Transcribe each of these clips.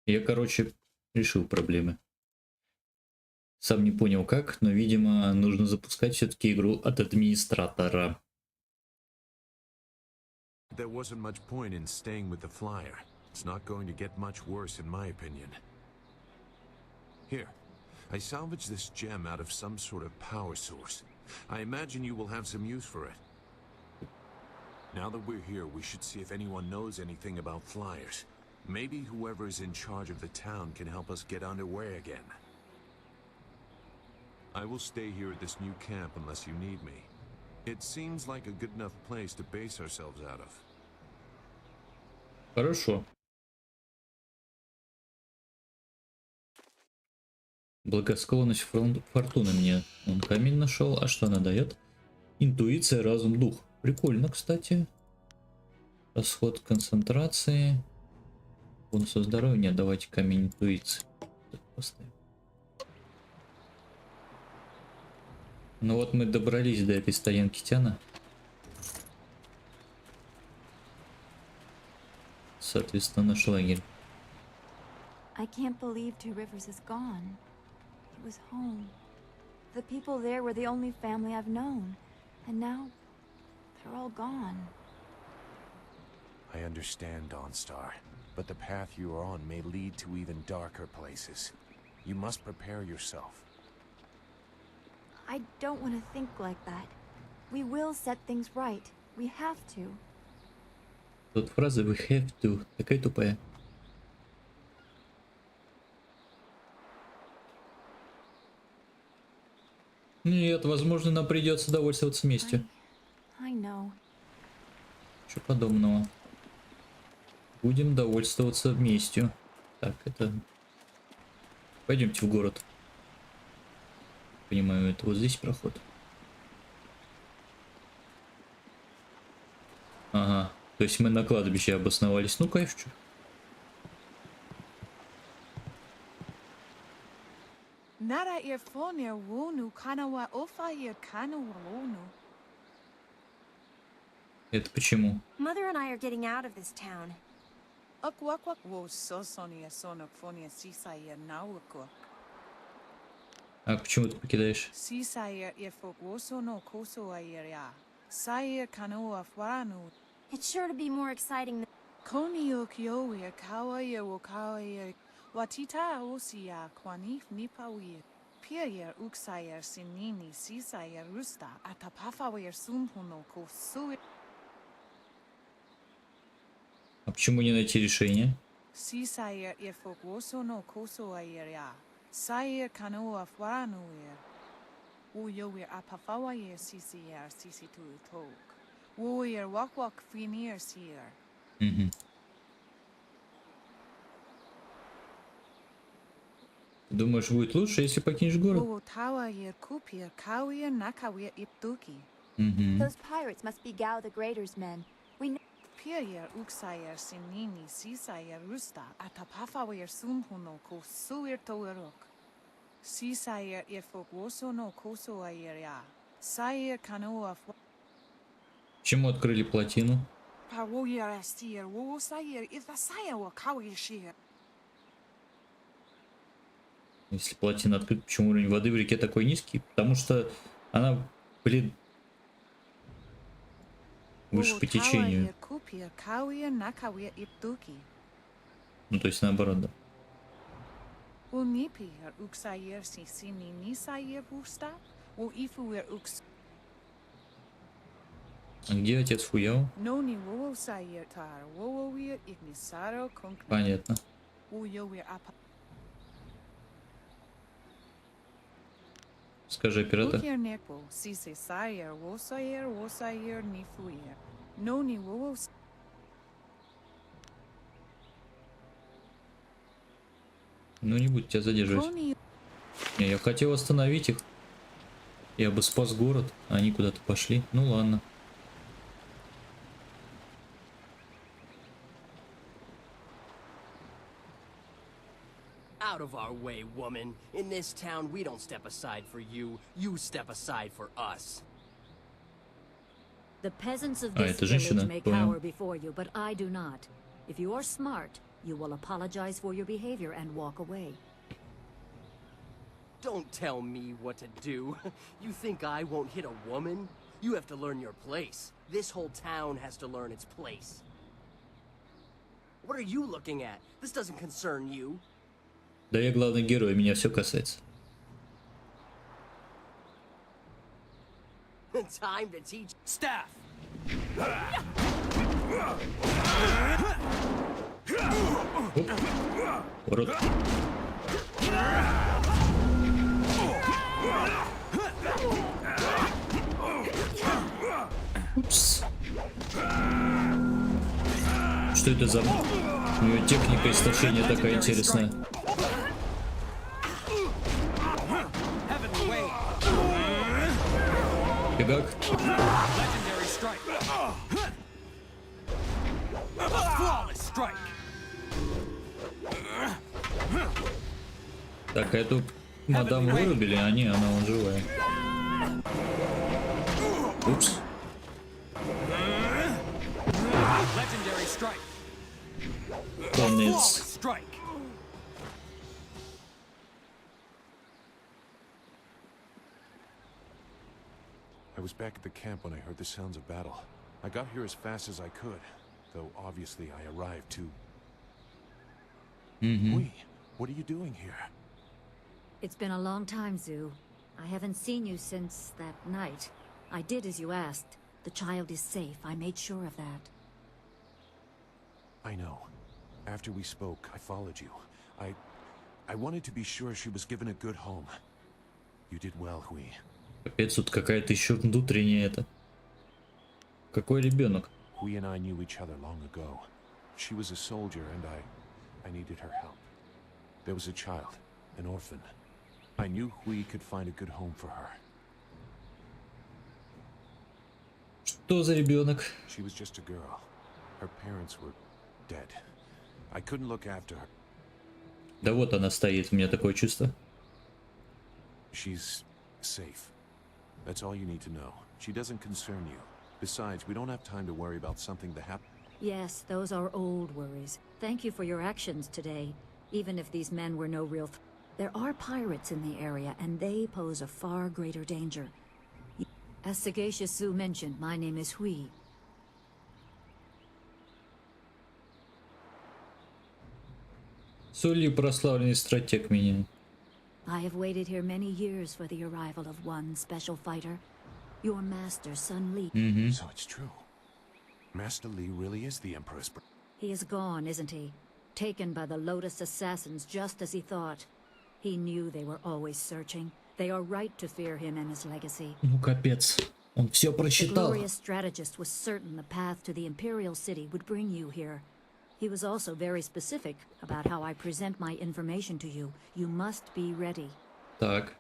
Я, короче, решил проблемы. Сам не понял как, но, видимо, нужно запускать все-таки игру от администратора. There wasn't much point in staying with the flyer. It's not going to get much worse in my opinion. Here, I salvaged this gem out of some sort of power source. I imagine you will have some use for it. Now that we're here, we should see if anyone knows anything about flyers. Maybe whoever is in charge of the town can help us get underway again. I will stay here at this new camp unless you need me. It seems like a good enough place to base ourselves out of. Хорошо. Благосклонность фортуны мне. Он камень нашел. А что она дает? Интуиция, разум, дух. Прикольно, кстати. Расход концентрации. Бонусы здоровья. Нет, давайте камень интуиции поставим. Ну вот мы добрались до этой стоянки Тяна. Соответственно, наш лагерь. I can't believe Two Rivers is gone. It was home. The people there were the only family I've known. And now, they're all gone. I understand, Dawnstar, but the path you are on may lead to even darker places. You must prepare yourself. I don't want to think like that. We will set things right. We have to. Тут фраза we have to. Такая тупая. Нет, возможно, нам придется довольствоваться местью. I know. Ничего подобного. Будем довольствоваться местью. Так, это... Пойдемте в город. Понимаю, это вот здесь проход. Ага. То есть мы на кладбище обосновались. Ну, кайф, чё. Это почему? Mother and I are getting out of this town. А почему ты покидаешь? It's sure to be more exciting than... А почему не найти решение? Угу. Думаешь, будет лучше, если покинешь город? Угу. Those pirates must be Gao the Greater's men. We know. Почему открыли плотину? Если плотина открыта, почему уровень воды в реке такой низкий? Потому что она, блин, выше по течению. Ну, то есть наоборот, да. А где отец Фуяо? Понятно. Скажи, оператор. Ну не буду тебя задерживать. Не, я хотел остановить их. Я бы спас город, а они куда-то пошли. Ну ладно. Out of our way, woman. In this town, we don't step aside for you. You step aside for us. The peasants of this village may cower before you, but I do not. If you are smart, You will apologize for your behavior and walk away. Don't tell me what to do. You think I won't hit a woman? You have to learn your place. This whole town has to learn its place. What are you looking at? This doesn't concern you. Да я главный герой, меня все касается. Time to teach staff. Урод. Упс. Что это за... У нее техника истощения такая интересная. Фигак. Так, эту мадам вырубили, а не, она вон живая. Упс. Конец. I was back at the camp when I heard the sounds of battle. I got here as fast as I could, though obviously I arrived too. What are you doing here? It's been a long time, Zoo. I haven't seen you since that night. I did as you asked. The child is safe. I made sure of that. I know. After we spoke, I followed you. I wanted to be sure she was given a good home. You did well, Hui. Капец, тут какая-то еще внутренняя это. Какой ребенок? Hui and I knew each other long ago. She was a soldier and I needed her help. There was a child, an orphan. I knew Hui could find a good home for her. Что за ребенок? She was just a girl. Her parents were dead. I couldn't look after her. Да вот она стоит, у меня такое чувство. She's safe. That's all you need to know. She doesn't concern you. Besides, we don't have time to worry about something that happened. Yes, those are old worries. Thank you for your actions today. Even if these men were no real there are pirates in the area, and they pose a far greater danger. As Sagacious Zoo mentioned, my name is Hui. Солью прославленный стратег меня. I have waited here many years for the arrival of one special fighter. Your master, Sun Li. So it's true. Master Li really is the Emperor's brother. He is gone, isn't he? Taken by the Lotus assassins just as he thought. He knew they were always searching. They are right to fear him and his legacy. Ну капец, он все The просчитал. glorious strategist was certain the path to the Imperial City would bring you here. He was also very specific about how I present my information to you. You must be ready. Так.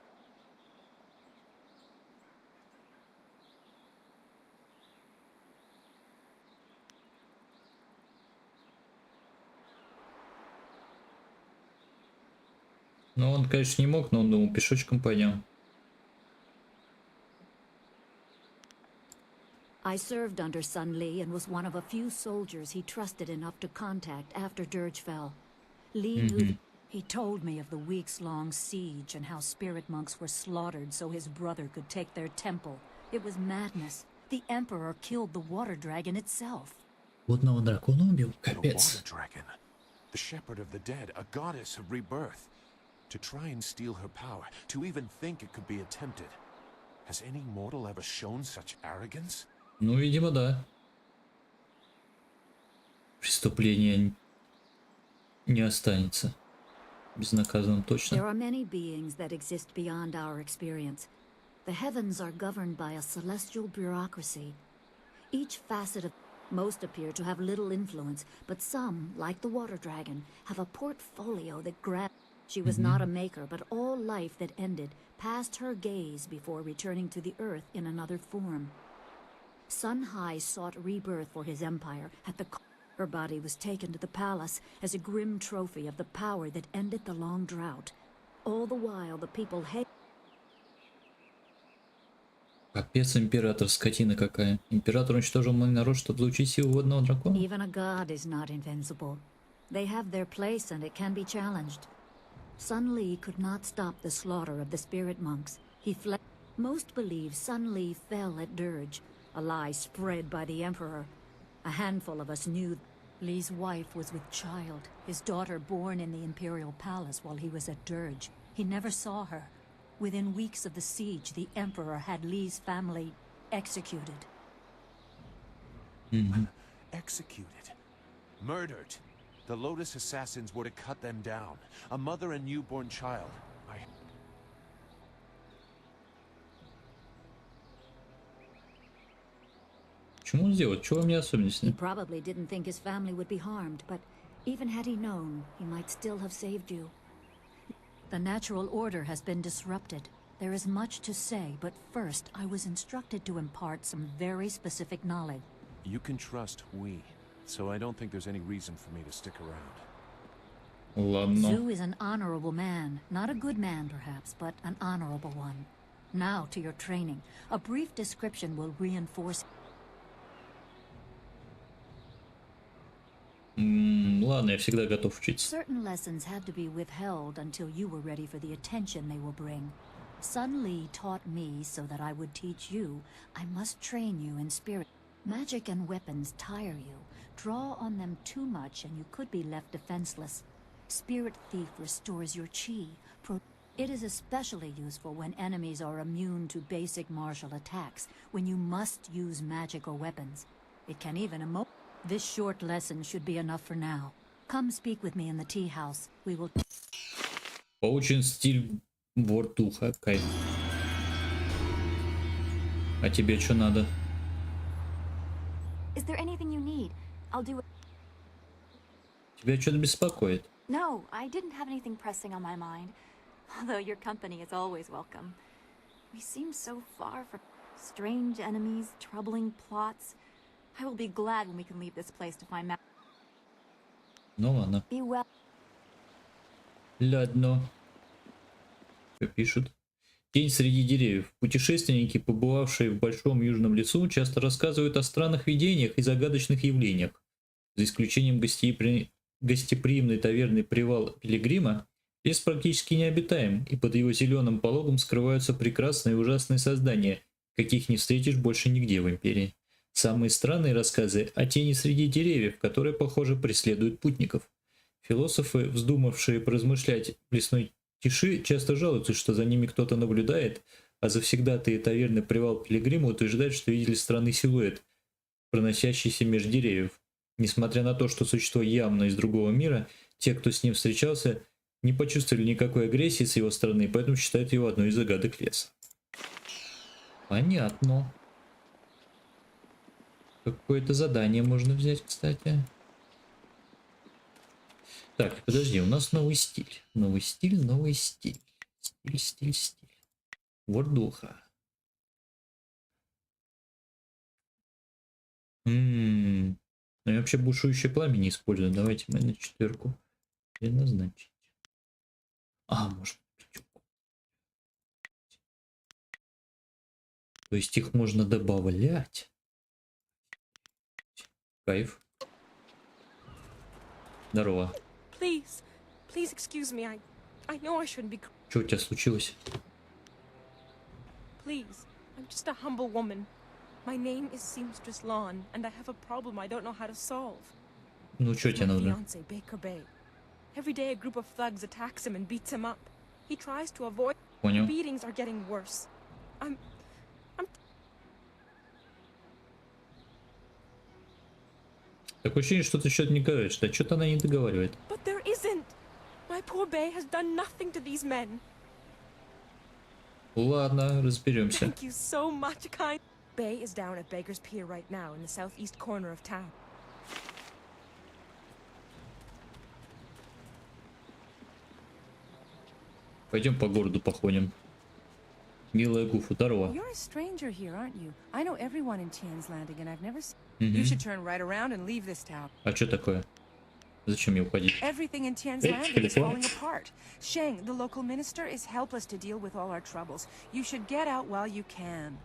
Ну, он, конечно, не мог, но он думал, пешочком пойдем. I served under Sun Li and was one of a few soldiers he trusted enough to contact after Dirge fell. Li knew. He told me of the weeks-long siege and how spirit monks were slaughtered so his brother could take their temple. It was madness. The Emperor killed the water dragon itself. Водного дракона убил? The Капец. water dragon. The shepherd of the dead, a goddess of rebirth. To try and steal her power, to even think it could be attempted. Has any mortal ever shown such arrogance? Ну, видимо, да. Преступление не останется безнаказанным точно. There are many beings that exist beyond our experience. The heavens are governed by a celestial bureaucracy. Each facet of most appear to have little influence, but some, like the water dragon, have a portfolio that grabs. She was not a maker, but all life that ended passed her gaze before returning to the earth in another form. Sun High sought rebirth for his empire at the her body was taken to the palace as a grim trophy of the power that ended the long drought. All the while the people hate. Капец, император, скотина какая. Император уничтожил мой народ, чтобы получить силу водного дракона. Even a god is not invincible. They have their place and it can be challenged. Sun Li could not stop the slaughter of the spirit monks. He fled. Most believe Sun Li fell at Dirge, a lie spread by the Emperor. A handful of us knew Li's wife was with child, his daughter born in the Imperial Palace while he was at Dirge. He never saw her. Within weeks of the siege, the Emperor had Li's family executed. Executed. Murdered. The Lotus assassins were to cut them down. A mother and newborn child. Почему он сделал? Чего мне особенности? He probably didn't think his family would be harmed, but even had he known, he might still have saved you. The natural order has been disrupted. There is much to say, but first I was instructed to impart some very specific knowledge. You can trust we, so I don't think there's any reason for me to stick around. Ладно. Zhu is an honorable man. Not a good man, perhaps, but an honorable one. Now to your training. A brief description will reinforce... Ладно, я всегда готов учиться. Certain lessons had to be withheld until you were ready for the attention they will bring. Sun Li taught me so that I would teach you. I must train you in spirit. Magic and weapons tire you. Draw on them too much and you could be left defenseless. Spirit Thief restores your chi. It is especially useful when enemies are immune to basic martial attacks, when you must use magic or weapons. It can even emote. This short lesson should be enough for now. Come speak with me in the tea house. We will... Получен стиль вортуха. Кайф. А тебе что надо? Is there anything you need? I'll do it. Тебя что-то беспокоит? No, I didn't have anything pressing on my mind. Although your company is always welcome. We seem so far from strange enemies, troubling plots. I will be glad when we can leave this place to find... Ну ладно. Be well. Ладно. Что пишут? Тень среди деревьев. Путешественники, побывавшие в большом южном лесу, часто рассказывают о странных видениях и загадочных явлениях. За исключением гостеприимной таверны «Привал Пилигрима», лес практически необитаем, и под его зеленым пологом скрываются прекрасные и ужасные создания, каких не встретишь больше нигде в Империи. Самые странные рассказы о тени среди деревьев, которые, похоже, преследуют путников. Философы, вздумавшие поразмышлять в лесной тиши, часто жалуются, что за ними кто-то наблюдает, а завсегдатые таверны «Привал Пилигрима» утверждают, что видели странный силуэт, проносящийся между деревьев. Несмотря на то, что существо явно из другого мира, те, кто с ним встречался, не почувствовали никакой агрессии с его стороны, поэтому считают его одной из загадок леса. Понятно. Какое-то задание можно взять, кстати. Так, подожди, у нас новый стиль. Новый стиль, новый стиль. Стиль. Вордуха. Ну я вообще бушующее пламя не использую. Давайте мы на 4 переназначить. Может 5. То есть их можно добавлять. Кайф. Здорово. Please excuse me. I know I shouldn't be. Что у тебя случилось? Please, I'm just a humble woman. My name is Seamstress Lawn, and I have a problem I don't know how to solve. Ну что тебе нужно? Fiance Baker Bay. Every day a group of thugs attacks him and beats him up. He tries to avoid. Понял. Beatings are getting worse. I'm Такое ощущение, что ты что-то не говоришь. Да что-то она не договаривает. But there isn't. My poor Bay has done nothing to these men. Ладно, разберемся. Thank you so much, kind. Bay is down at Baker's Pier right now in the southeast corner of town. Пойдем по городу походим. Милая Гуфу, здорово. You're a stranger here, aren't you? I know everyone in Tian's Landing, and I've never seen. You should turn right around and leave this town. А что такое? Зачем мне уходить? Everything in Tian's Landing is falling apart. Sheng, the local minister, is helpless to deal with all our troubles. You should get out while you can.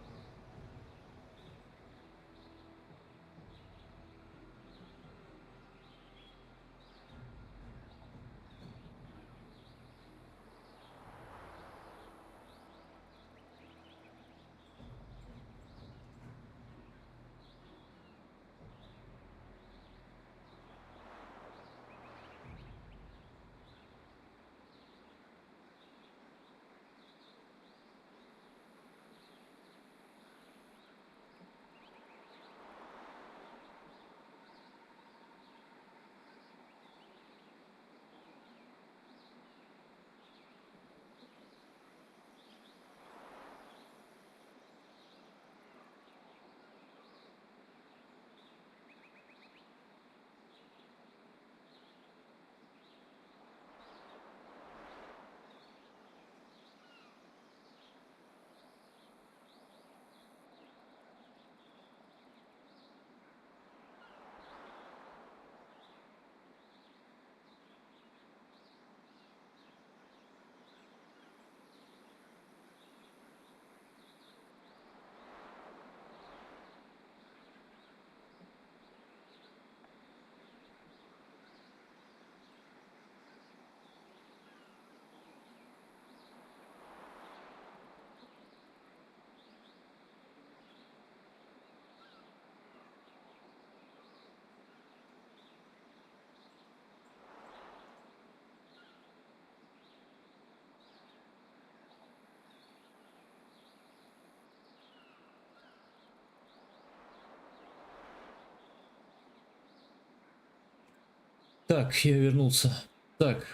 Так, я вернулся. Так.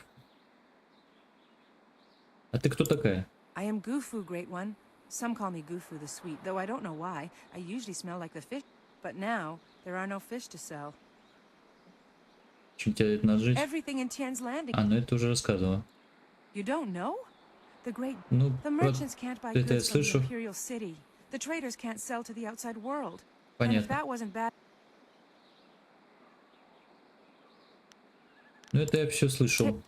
А ты кто такая? I am КУНГ-ФУ, Great One. Some call me КУНГ-ФУ the Sweet, though I don't know why. I usually smell like the fish. But now, there are no fish to sell. Чем тебе это надо жить? Everything in Tian's Landing. А, ну это уже рассказывала. You don't know? The great... Ну, The merchants can't buy это я goods from the слышу. Imperial City. The traders can't sell to the outside world. And if Понятно. that wasn't bad... Ну это я все слышал.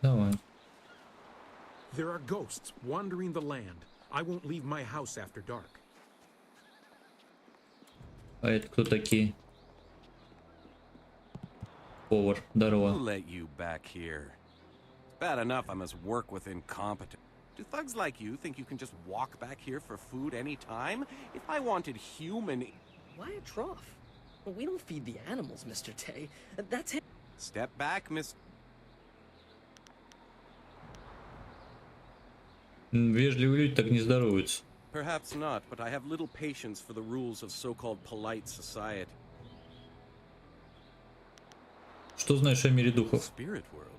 Давай. There are ghosts wandering the land. I won't leave my house after dark. А это кто такие? Повар. Who Здорово. let you back here? It's bad enough I must work with incompetent. Do thugs like you think you can just walk back here for food anytime? If I wanted human... Why a trough? Well, we don't feed the animals, Mr. Tay. That's him. Step back, miss... Вежливые люди так не здороваются. Perhaps not, but I have little patience for the rules of so-called polite society. Что знаешь о мире духов? Spirit world.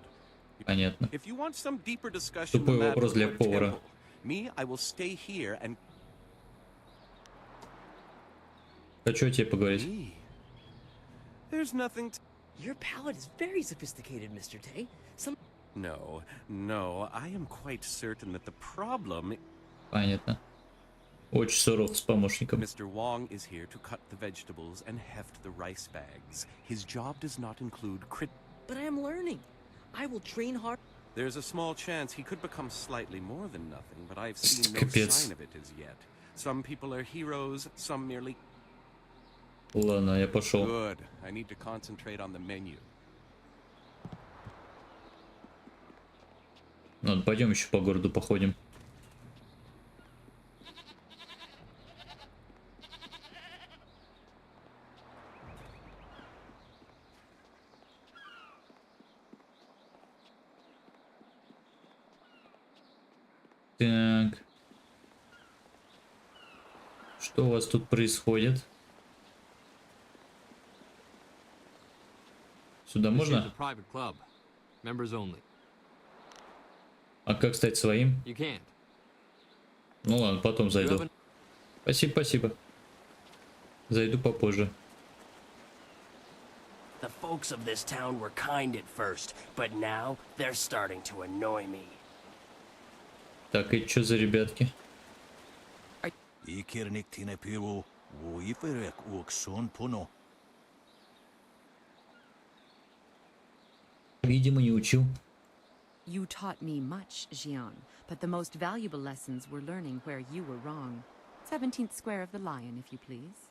Понятно. If you want some deeper discussion, Тупой the matter вопрос для would повара. temple. Me, I will stay here and... Хочу о тебе поговорить. Me? There's nothing to... Your palate is very sophisticated, Mr. Tay. Some... No, no, I am quite certain that the problem... Понятно. Очень суров с помощником. Mr. Wong is here to cut the vegetables and heft the rice bags. His job does not include crit... But I am learning. I will train hard. There's a small chance he could become slightly more than nothing, but I've seen no Капец. sign of it as yet. Some people are heroes, some merely... Ладно, я пошел. Good. I need to concentrate on the menu. Ладно, пойдем еще по городу походим. Так. Что у вас тут происходит? Сюда можно? А как стать своим? Ну ладно, потом зайду. Спасибо, спасибо. Зайду попозже. The folks of this town were kind at first, but now they're starting to annoy me. Так, и что за ребятки? Видимо, не учил. You taught me much, Jian, but the most valuable lessons were learning where you were wrong. 17th square of the Lion, if you please.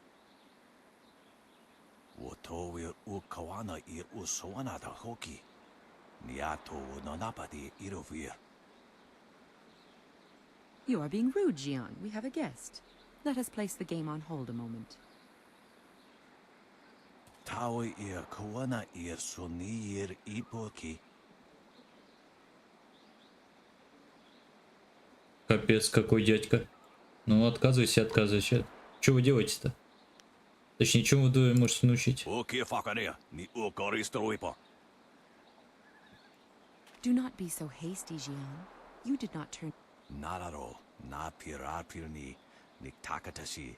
You are being rude, Jian. We have a guest. Let us place the game on hold a moment. Капец, какой дядька. Ну, отказывайся, отказывайся. Что вы делаете-то? Точнее, чему вы можете научить? Do not be so hasty, Jian. You did not turn... Not at all. Not pirapirni, niktakatashi.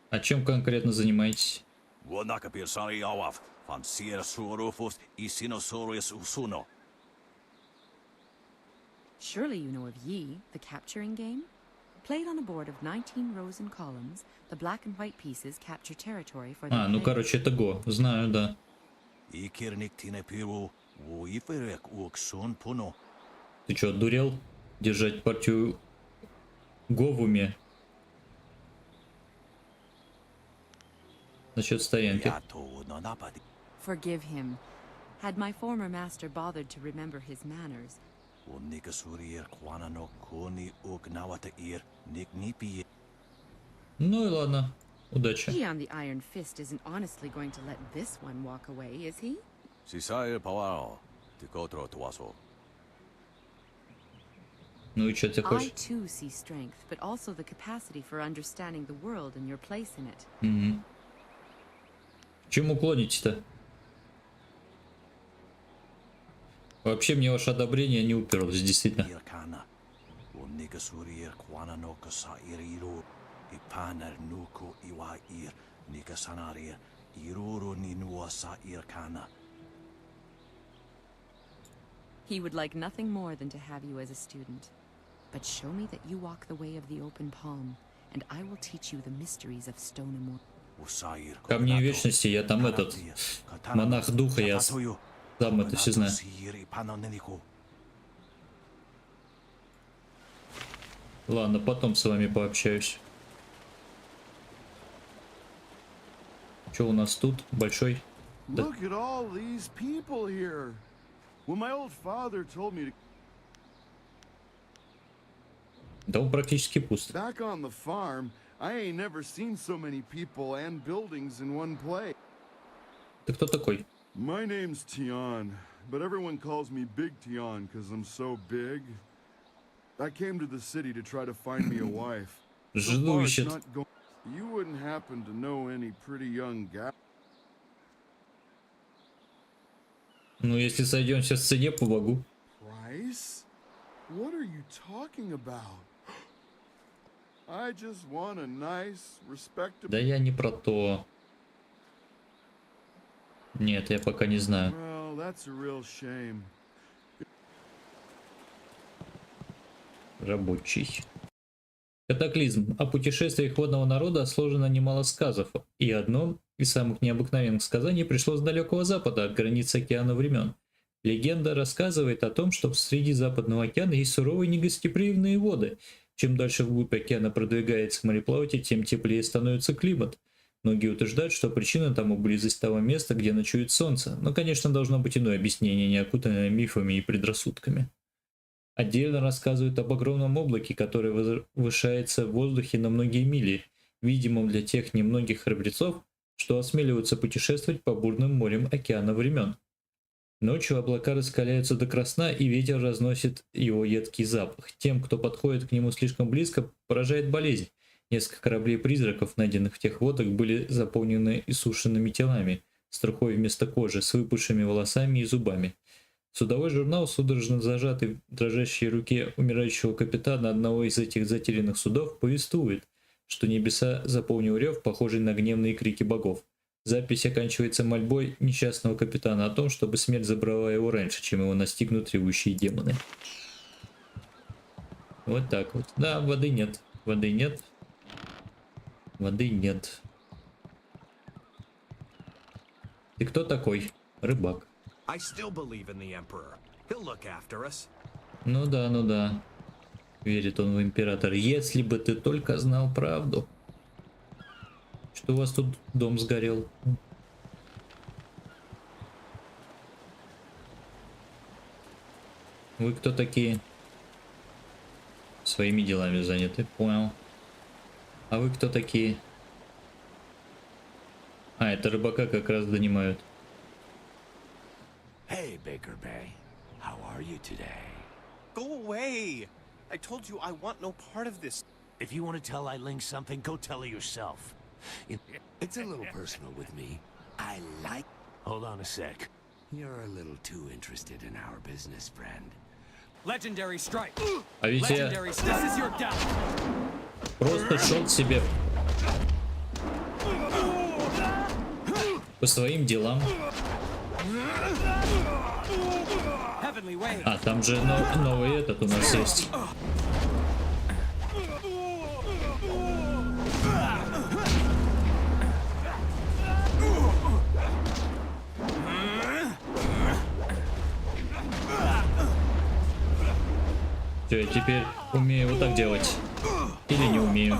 А чем конкретно занимаетесь? Wonakapir sari awaf, fancier surufus isinosaurus usuno. Surely you know of Yi, the capturing game? Played on a board of 19 rows and columns, the black and white pieces capture territory for the А, ну player. короче, это Го. Знаю, да. Ты что, одурел? Держать партию Го в уме? Насчет стоянки. Forgive him. Had my former master bothered to remember his manners, Ну и ладно. Удачи. Jian the Iron Fist isn't honestly going to let this one walk away, is he? Ну и что ты I хочешь? too see strength, but also the capacity for understanding the world and your place in it. Угу. Чему клоните-то? Вообще мне ваше одобрение не уперлось, действительно. He would like nothing more than to have you as a student. But show me that you walk the way of the open palm, and I will teach you the mysteries of stone and mortar. Камни вечности, я там этот монах духа, я сам это все знаю. Ладно, потом с вами пообщаюсь. Что у нас тут? Большой? Да. Look at all these people here. When my old father told me to... Дом практически пуст. Back on the farm, I ain't never seen so many people and buildings in one place. Ты кто такой? My name's Tian, but everyone calls me Big Tian because I'm so big. I came to the city to try to find me a wife. Жену ищет. You wouldn't happen to know any pretty young gal? Ну, если сойдемся в цене, помогу. Price? What are you talking about? I just want a nice, respectable... Да я не про то. Нет, я пока не знаю. Well, that's a real shame. Рабочий. Катаклизм. О путешествиях водного народа сложено немало сказов, и одно из самых необыкновенных сказаний пришло с далекого запада, от границ океана времен. Легенда рассказывает о том, что среди Западного океана есть суровые негостеприимные воды. Чем дальше вглубь океана продвигается мореплаватель, тем теплее становится климат. Многие утверждают, что причина тому близость того места, где ночует солнце, но, конечно, должно быть иное объяснение, не окутанное мифами и предрассудками. Отдельно рассказывают об огромном облаке, которое возвышается в воздухе на многие мили, видимом для тех немногих храбрецов, что осмеливаются путешествовать по бурным морям океана времен. Ночью облака раскаляются до красна, и ветер разносит его едкий запах. Тем, кто подходит к нему слишком близко, поражает болезнь. Несколько кораблей-призраков, найденных в тех водах, были заполнены иссушенными телами, с трухой вместо кожи, с выпавшими волосами и зубами. Судовой журнал, судорожно зажатый в дрожащей руке умирающего капитана одного из этих затерянных судов, повествует, что небеса заполнил рев, похожий на гневные крики богов. Запись оканчивается мольбой несчастного капитана о том, чтобы смерть забрала его раньше, чем его настигнут ревущие демоны. Вот так вот. Да, воды нет. Воды нет. Воды нет. Ты кто такой? Рыбак. I still believe in the Emperor. He'll look after us. Ну да, ну да. Верит он в императора. Если бы ты только знал правду. Что у вас тут дом сгорел? Вы кто такие? Своими делами заняты, понял. А вы кто такие? А, это рыбака как раз донимают. Hey, Baker Bay. How are you today? Go away! I told you I want no part of this. If you want to tell Eiling something, go tell her yourself. It's a little personal with me. I like... Hold on a sec. You're a little too interested in our business, friend. Legendary strike. А ведь я просто шел себе по своим делам. А, там же новый этот у нас есть. Все, я теперь умею вот так делать. Или не умею.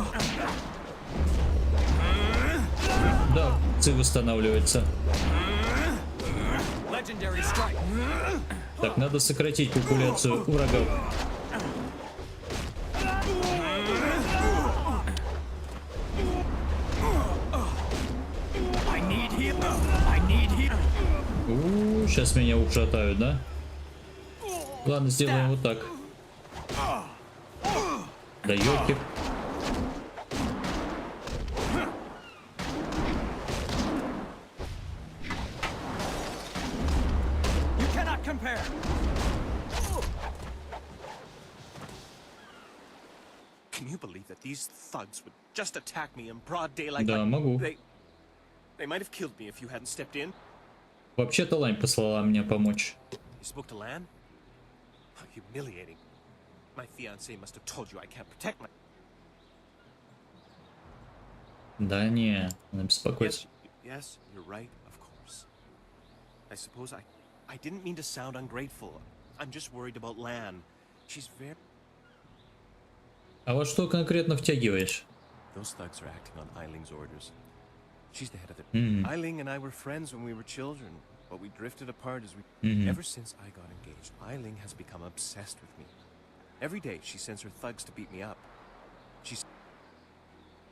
Да, ци восстанавливается. Так, надо сократить популяцию врагов. Сейчас меня ушатают, да? Ладно, сделаем вот так. Да ёлки. compare. Can you believe that these thugs would just attack me in broad daylight? Да, могу. They might have killed me if you hadn't stepped in. Вообще-то Лань послала мне помочь. You spoke to Lan? How humiliating. My fiancé must have told you I can't protect my... Да не, она беспокоится. Yes, you're right, of course. I suppose I didn't mean to sound ungrateful. I'm just worried about Lan. She's very... А во что конкретно втягиваешь? Those thugs are acting on Eiling's orders. She's the head of it. Eiling and I were friends when we were children, but we drifted apart as we... Ever since I got engaged, Eiling has become obsessed with me. Every day she sends her thugs to beat me up. She's...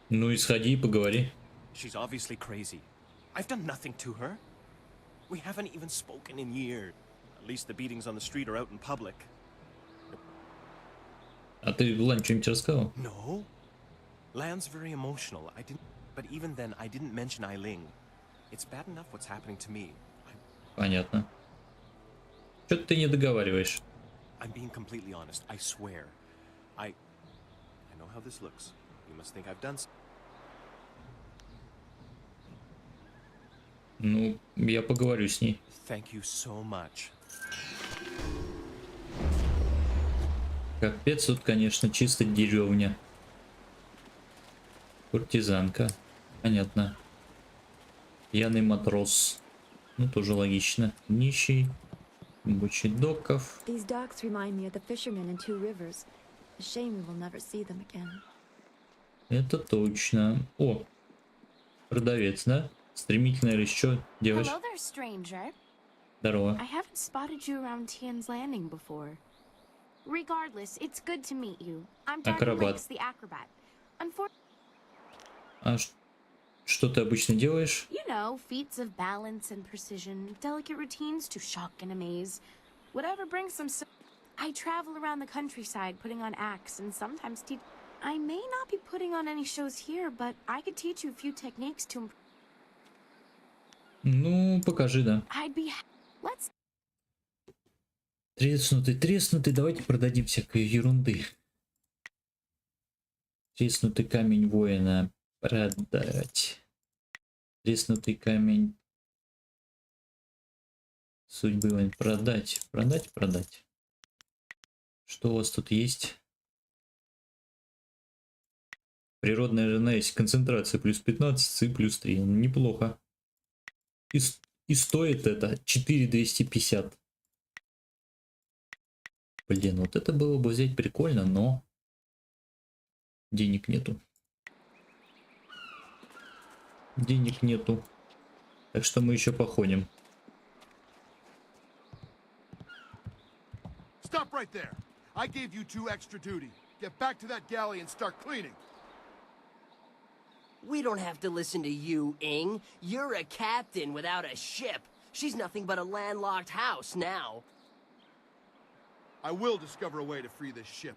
Ну и сходи и поговори. She's obviously crazy. I've done nothing to her. We haven't even spoken in years. At least the beatings on the street are out in public. А ты Лань что-нибудь рассказал? No. Lan's very emotional. I didn't... But even then, I didn't mention Eiling. It's bad enough what's happening to me. Понятно. Что-то ты не договариваешь. I'm being completely honest. I swear. I know how this looks. You must think I've done... Ну, я поговорю с ней. Thank you so much. Капец, тут, конечно, чисто деревня. Куртизанка. Понятно. Пьяный матрос. Ну, тоже логично. Нищий. Бучи доков. These docks remind me of the fishermen in Two Rivers. A shame we will never see them again. Это точно. О, продавец, да? Стремительное рысчё, девочка. Hello there, stranger. Здорово. I haven't spotted you around Tian's Landing before. Regardless, it's good to meet you. I'm Darby Lakes, the acrobat. А что ты обычно делаешь? You know, feats of balance and precision, delicate routines to shock and amaze. Whatever brings some... I travel around the countryside putting on acts and sometimes teach... I may not be putting on any shows here, but I could teach you a few techniques to... Ну, покажи, да. I'd be... Let's... Треснутый, давайте продадим всякой ерунды. Треснутый камень воина продать. Треснутый камень судьбы воина продать. Продать. Что у вас тут есть? Природная равновесие, концентрация плюс 15, ци плюс 3. Неплохо. И стоит это 4250. Блин, вот это было бы взять прикольно, но денег нету. Так что мы еще походим. Stop right there. I gave you 2 extra duty. Get back to that galley and start cleaning. We don't have to listen to you, Ing. You're a captain without a ship. She's nothing but a landlocked house now. I will discover a way to free this ship.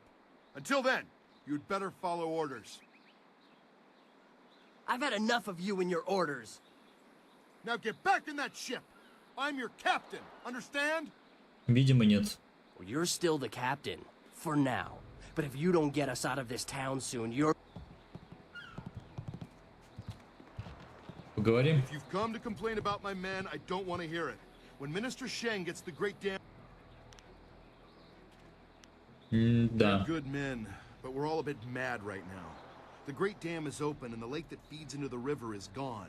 Until then, you'd better follow orders. I've had enough of you and your orders. Now get back in that ship. I'm your captain. Understand? Видимо, нет. Well, you're still the captain. For now. But if you don't get us out of this town soon, you're... Поговорим. If you've come to complain about my men, I don't want to hear it. When Minister Sheng gets the great dam... Да. They're good men, but we're all a bit mad right now. The Great Dam is open and the lake that feeds into the river is gone.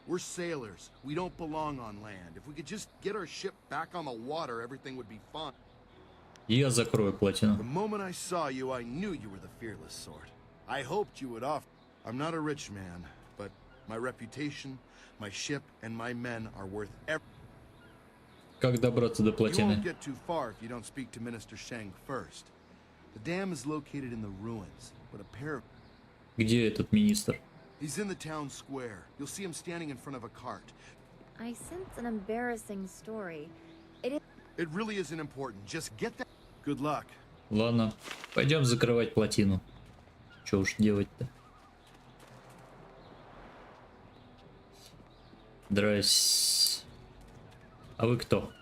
We're sailors. We don't belong on land. If we could just get our ship back on the water, everything would be fine. Я закрою плотину. The moment I saw you, I knew you were the fearless sort. I hoped you would offer. I'm not a rich man, but my reputation, my ship, and my men are worth everything. Как добраться до You плотины? won't get too far if you don't speak to Minister Sheng first. The dam is located in the ruins, but a pair of... Где этот министр? He's in the town square. You'll see him standing in front of a cart. I sense an embarrassing story. It really isn't important. Just get that... Good luck. Ладно, пойдем закрывать плотину. Что уж делать-то? Здрасте. А вы кто?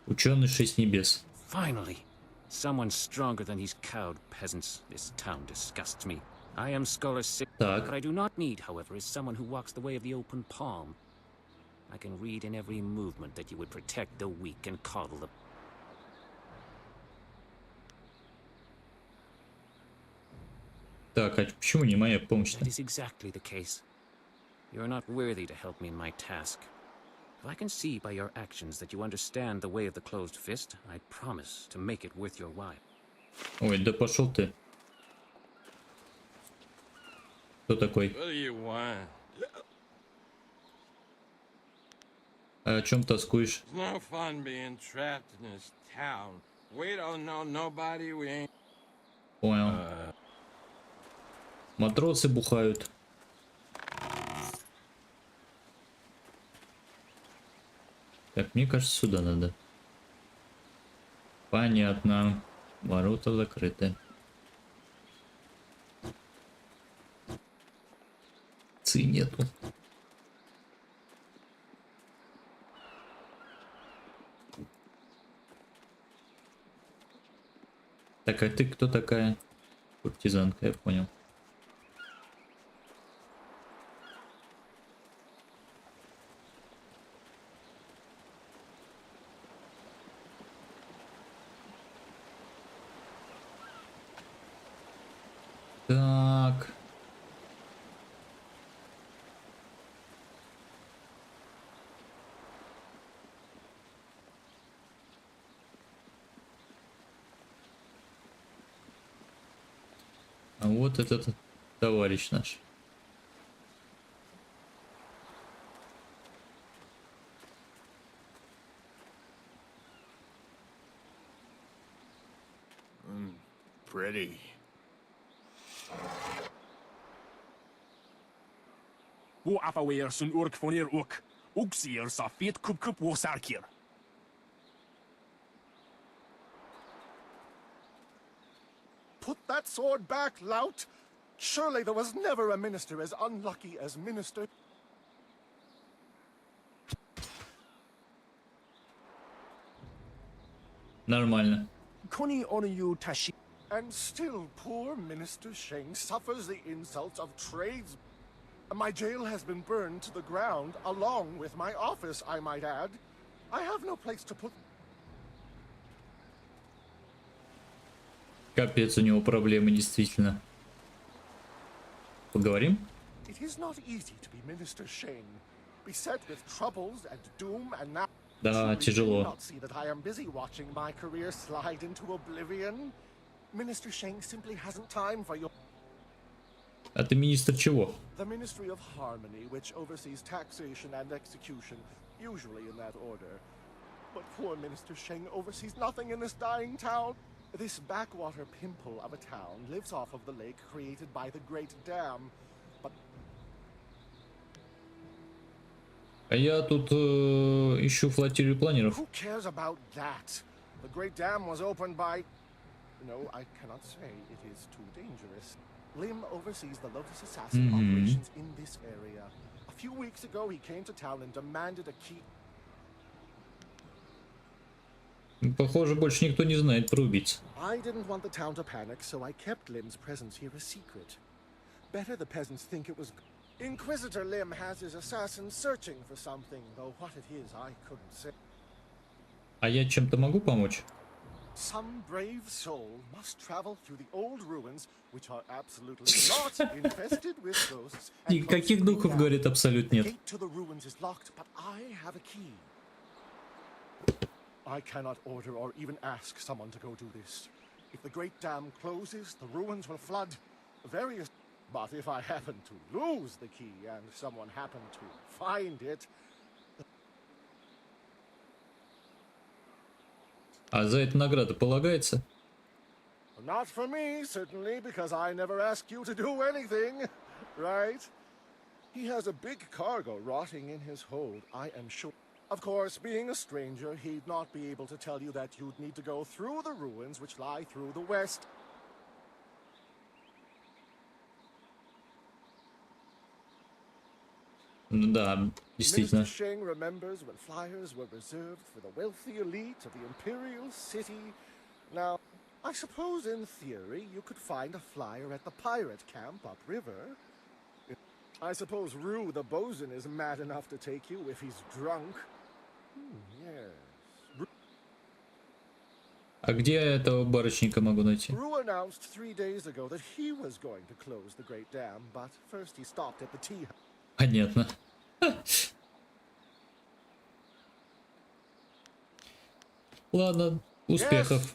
Ученый 6 небес. Finally, someone stronger than these cowed peasants. This town disgusts me. I am Scholar 6. What I do not need, however, is someone who walks the way of the open palm. I can read in every movement that you would protect the weak and coddle the... Так, а почему не моя помощь? That is exactly the case. You are not worthy to help me in my task. If I can see by your actions that you understand the way of the closed fist, I promise to make it worth your while. Ой, да пошел ты. Кто такой? What do you want? А о чем тоскуешь? It's no fun being trapped in this town. We don't know nobody, we ain't... Понял. Матросы бухают. Так, мне кажется, сюда надо. Понятно. Ворота закрыты. Ци нету. Так, а ты кто такая? Куртизанка, я понял. Так. А вот этот товарищ наш. Pretty. Wo affaweer sun urk van hier ook. Ook zeer safet kup wo sarkier. Put that sword back, lout! Surely there was never a minister as unlucky as Minister... Нормально. Kuni Onoyu Tashi... And still poor Minister Sheng suffers the insults of trades... My jail has been burned to the ground, along with my office, I might add. I have no place to put... Капец, у него проблемы действительно. Поговорим? It is not easy to be Minister Sheng, beset with troubles and doom, and now... Да, тяжело. Not see that I am busy watching my career slide into oblivion. Minister Sheng simply hasn't time for your... А ты министр чего? The Ministry of Harmony, which oversees taxation and execution, usually in that order. But poor Minister Sheng oversees nothing in this dying town. This backwater pimple of a town lives off of the lake created by the Great Dam. But... А я тут ищу флотилию планеров. Who cares about that? The Great Dam was opened by... No, I cannot say. It is too dangerous. Lim oversees the Lotus Assassin operations in this area. A few weeks ago, he came to town and demanded a key. Похоже, больше никто не знает про убийц. I didn't want the town to panic, so I kept Lim's presence here a secret. Better the peasants think it was... Inquisitor Lim has his assassins searching for something, though what it is, I couldn't say. А я чем-то могу помочь? Some brave soul must travel through the old ruins, which are absolutely not infested with ghosts. Никаких духов, говорит, абсолютно нет. The gate to the ruins is locked, but I have a key. I cannot order or even ask someone to go do this. If the Great Dam closes, the ruins will flood. Various... But if I happen to lose the key and someone happen to find it... А за это награда полагается? Not for me, certainly, because I never asked you to do anything, right? He has a big cargo rotting in his hold, I am sure. Of course, being a stranger, he'd not be able to tell you that you'd need to go through the ruins which lie through the west. Да, действительно. Minister Sheng remembers when flyers were reserved for the wealthy elite of the Imperial City. Now, I suppose in theory you could find a flyer at the pirate camp upriver. I suppose Rue the bosun is mad enough to take you if he's drunk. Yes. А где я этого барочника могу найти? Rue announced 3 days ago that he was going to close the Great Dam, but first he stopped at the tea house. Понятно. Ладно, успехов.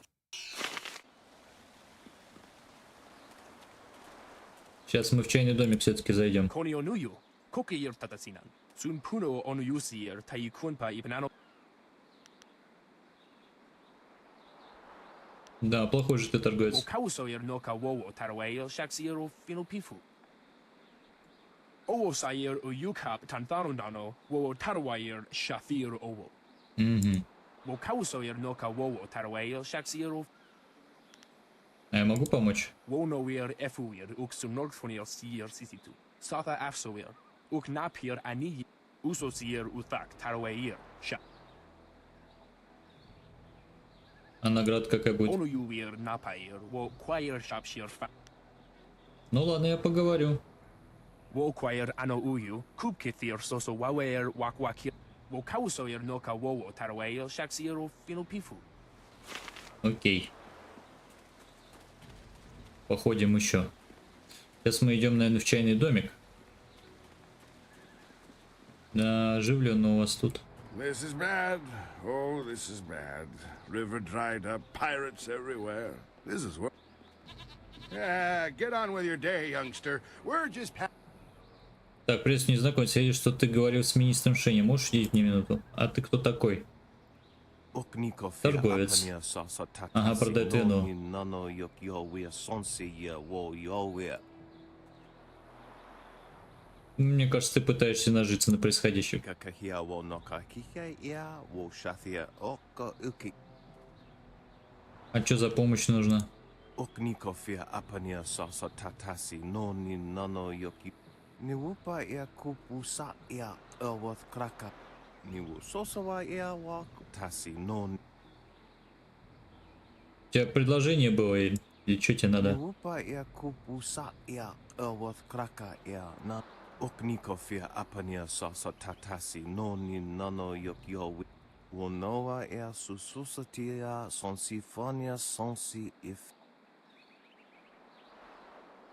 Сейчас мы в чайный домик все-таки зайдем. Да, плохой же ты торговец. А я могу помочь? А награда какая будет? Ну ладно, я поговорю. Окей. Походим еще. Сейчас мы идем, наверное, в чайный домик. Да, оживленно у вас тут. This is bad. Oh, this is bad. River dried up, pirates everywhere. This is what. Yeah, get on with your day, youngster. We're just. Так, прежде не знакомься, я вижу, что ты говорил с министром Шенни. Можешь сидеть мне минуту? А ты кто такой? Торговец. Ага, продает вино. Мне кажется, ты пытаешься нажиться на происходящем. А что за помощь нужна? У тебя предложение было или что тебе надо?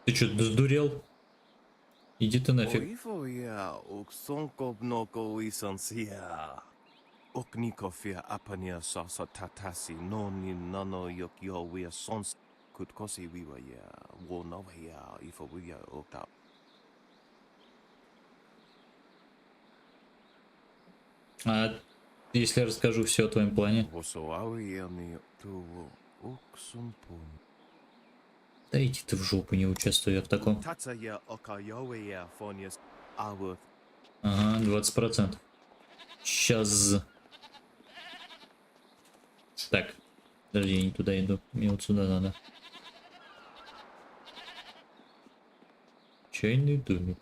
Ты что, сдурел? Иди ты нафиг. А если я расскажу все о твоем плане? Да иди ты в жопу, не участвую я в таком. Ага, 20%. Сейчас. Так, подожди, я не туда иду. Мне вот сюда надо. Чайный домик.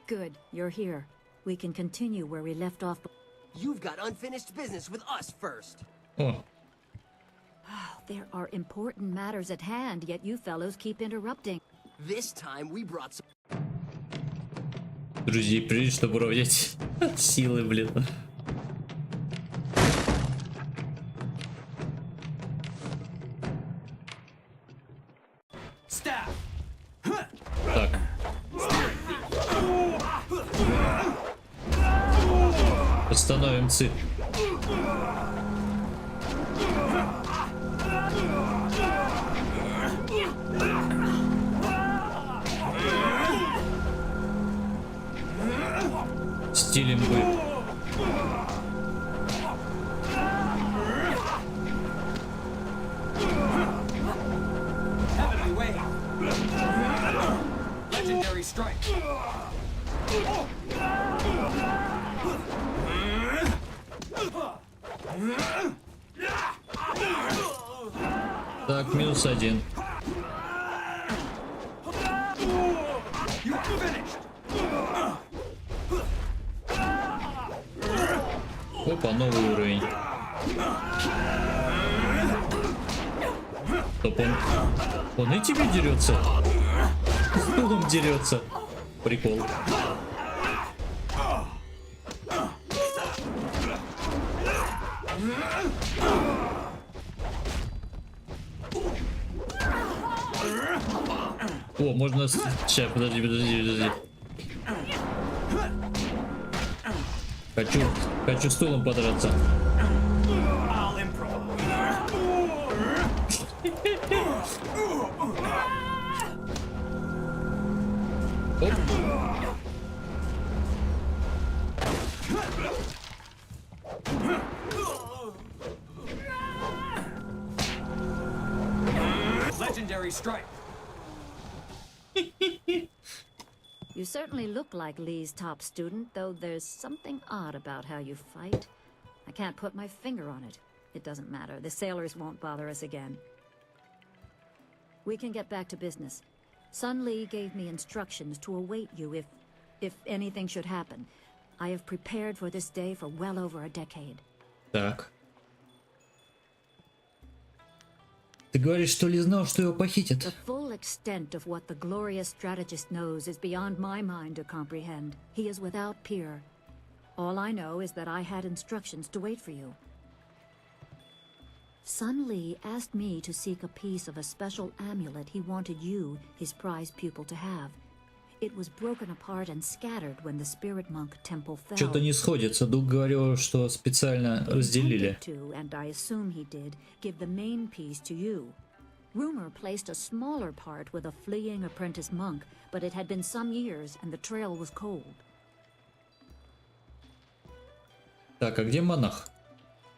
Good, you're here. We can continue where we left off. You've got unfinished business with us first. Oh. There are important matters at hand, yet you fellows keep interrupting. This time we brought some... Друзья, прежде чтобы уравнять силы, блин. Так. Восстановим ци. Стилем будет. Legendary strike. Так, -1. Опа, новый уровень. Стоп, он и тебе дерется. Он дерется. Прикол. О, можно... Сейчас, подожди. Хочу стулом подраться. Оп. Legendary strike. You certainly look like Lee's top student, though there's something odd about how you fight. I can't put my finger on it. It doesn't matter. The sailors won't bother us again. We can get back to business. Sun Lee gave me instructions to await you if anything should happen. I have prepared for this day for well over a decade. Так. Ты говоришь, что Ли знал, что его похитят? The full extent of what the glorious strategist knows is beyond my mind to comprehend. He is without peer. All I know is that I had instructions to wait for you. Sun Lee asked me to seek a piece of a special amulet he wanted you, his prize pupil, to have. It was broken apart and scattered when the spirit monk temple fell. Что-то не сходится. Дух говорил, что специально разделили. And I assume he did give the main piece to you. Rumor placed a smaller part with a fleeing apprentice monk, but it had been some years and the trail was cold. Так, а где монах?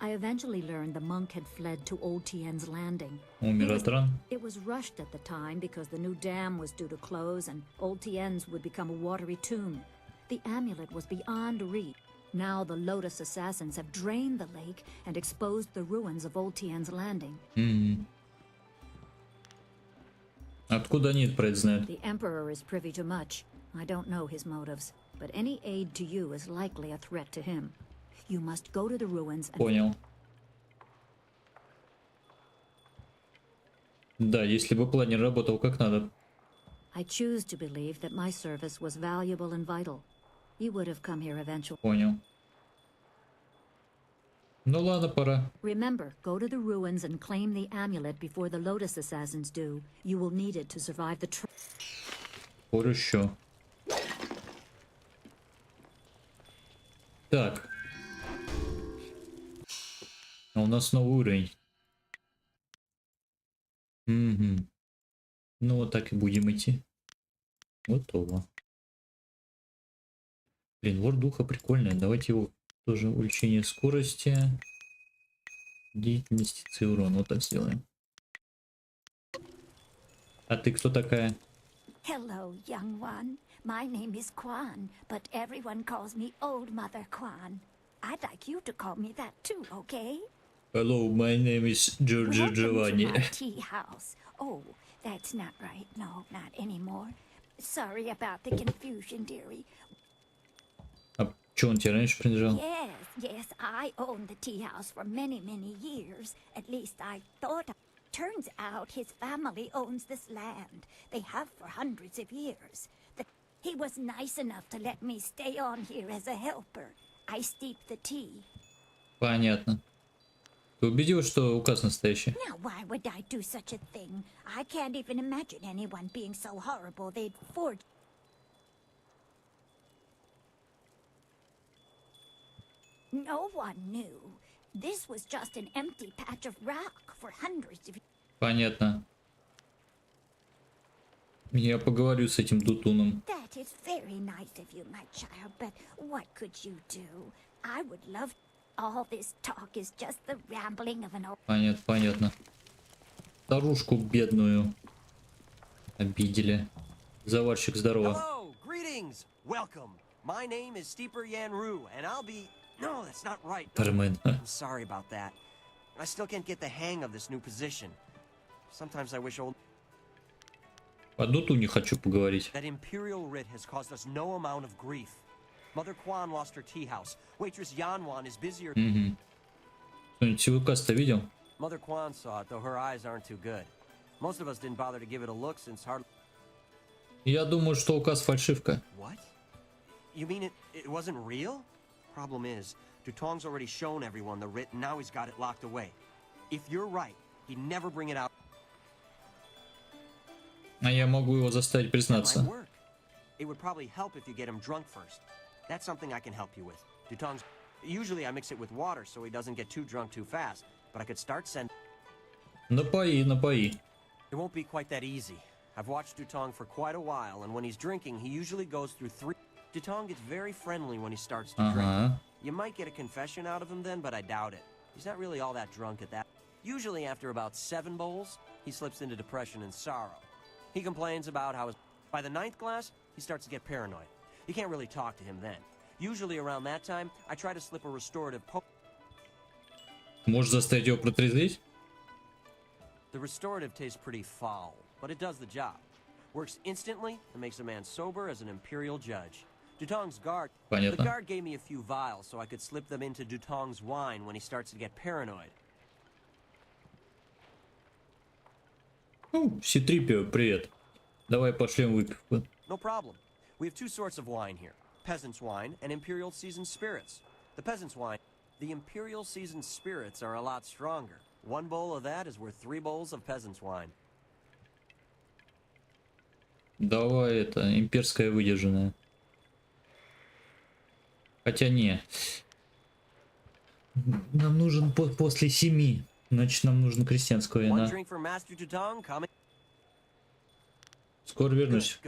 I eventually learned the monk had fled to Old Tien's Landing. It was rushed at the time because the new dam was due to close and Old Tien's would become a watery tomb. The amulet was beyond reach. Now the Lotus assassins have drained the lake and exposed the ruins of Old Tien's Landing. Откуда они про это знают? The Emperor is privy to much. I don't know his motives, but any aid to you is likely a threat to him. You must go to the ruins and... Понял. Да, если бы планер работал как надо. I choose to believe that my service was valuable and vital. You would have come here eventually. Понял. Ну ладно, пора. Remember, go to the ruins and claim the amulet before the Lotus assassins do. You will need it to survive the trip. Хорошо. Так. А у нас новый уровень. Угу. Ну вот так и будем идти. Готово. Блин, вор духа прикольная. Давайте его тоже увеличение скорости, деятельности, и урон. Вот так сделаем. А ты кто такая? Hello, young one. My name is Kwan, but everyone calls me Old Mother Kwan. I'd like you to call me that too, okay? Hello, my name is Giovanni. Welcome to my tea house. Oh, that's not right. No, not anymore. Sorry about the confusion, dearie. А что он тебе раньше принадлежал? Yes, I owned the tea house for many, many years. At least I thought. Turns out his family owns this land. They have for hundreds of years. He was nice enough to let me stay on here as a helper. I steep the tea. Понятно. Ты убедилась, что указ настоящий? Now, why would I do such a thing? I can't even imagine anyone being so horrible they'd forge. No one knew. This was just an empty patch of rock for hundreds of years. Понятно. Я поговорю с этим Дутуном. That is very nice of you, my child, but what could you do? I would love. All this talk is just the rambling of an old. Понятно, понятно. Старушку бедную обидели. Заварщик, здорово. Hello, greetings, welcome. My name is Steeper Yanru, and I'll be. No, that's not right. Бармен. I'm sorry about that. I still can't get the hang of this new position. Sometimes I wish old... По доту не хочу поговорить. That imperial writ has caused us no amount of grief. Mother Kwan lost her tea house. Waitress Yanwan is busier... Кто-нибудь СВК-то видел? Mother Kwan saw it, though her eyes aren't too good. Most of us didn't bother to give it a look since hardly... Я думаю, что указ фальшивка. What? You mean it wasn't real? Problem is, Dutong's already shown everyone the writ, and now he's got it locked away. If you're right, he'd never bring it out. А я могу его заставить признаться. It would probably help if you get him drunk first. That's something I can help you with. Dutong's... Usually I mix it with water so he doesn't get too drunk too fast, but I could start sending... Напои, напои. It won't be quite that easy. I've watched Dutong for quite a while, and when he's drinking, he usually goes through 3... Dutong gets very friendly when he starts to drink. You might get a confession out of him then, but I doubt it. He's not really all that drunk at that. Usually after about 7 bowls, he slips into depression and sorrow. He complains about how by the 9th glass, he starts to get paranoid. You can't really talk to him then. Usually around that time, I try to slip a restorative Можешь заставить его протрезветь? The restorative tastes pretty foul, but it does the job. Works instantly and makes a man sober as an imperial judge. Dutong's guard... Понятно. The guard gave me a few vials so I could slip them into Dutong's wine when he starts to get paranoid. C-3PO, привет. Давай пошлем выпивку. No problem. We have 2 sorts of wine here. Peasant's wine and Imperial Seasoned Spirits. The Peasant's wine... The Imperial Seasoned Spirits are a lot stronger. 1 bowl of that is worth 3 bowls of Peasant's wine. Давай это, имперская выдержанная. Хотя не. Нам нужен после 7. Значит, нам нужно крестьянская вина. Скоро вернусь.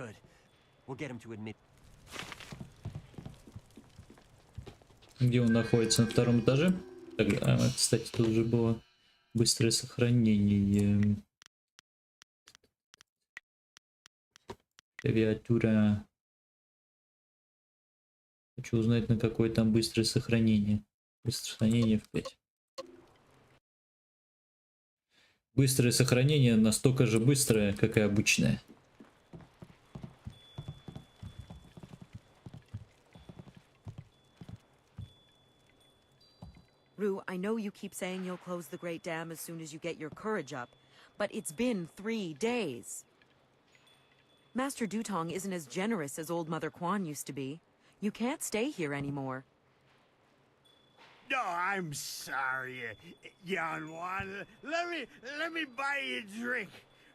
Где он находится? На 2-м этаже? Так, кстати, тут уже было быстрое сохранение. Клавиатура. Хочу узнать, на какое там быстрое сохранение. Быстрое сохранение в 5. Быстрое сохранение настолько же быстрое, как и обычное. Rue, I know you keep saying you'll close the Great Dam as soon as you get your courage up, but it's been 3 days. Master Dutong isn't as generous as old Mother Kwan used to be. You can't stay here anymore. No, I'm sorry, Yanwan. Let me buy you a drink.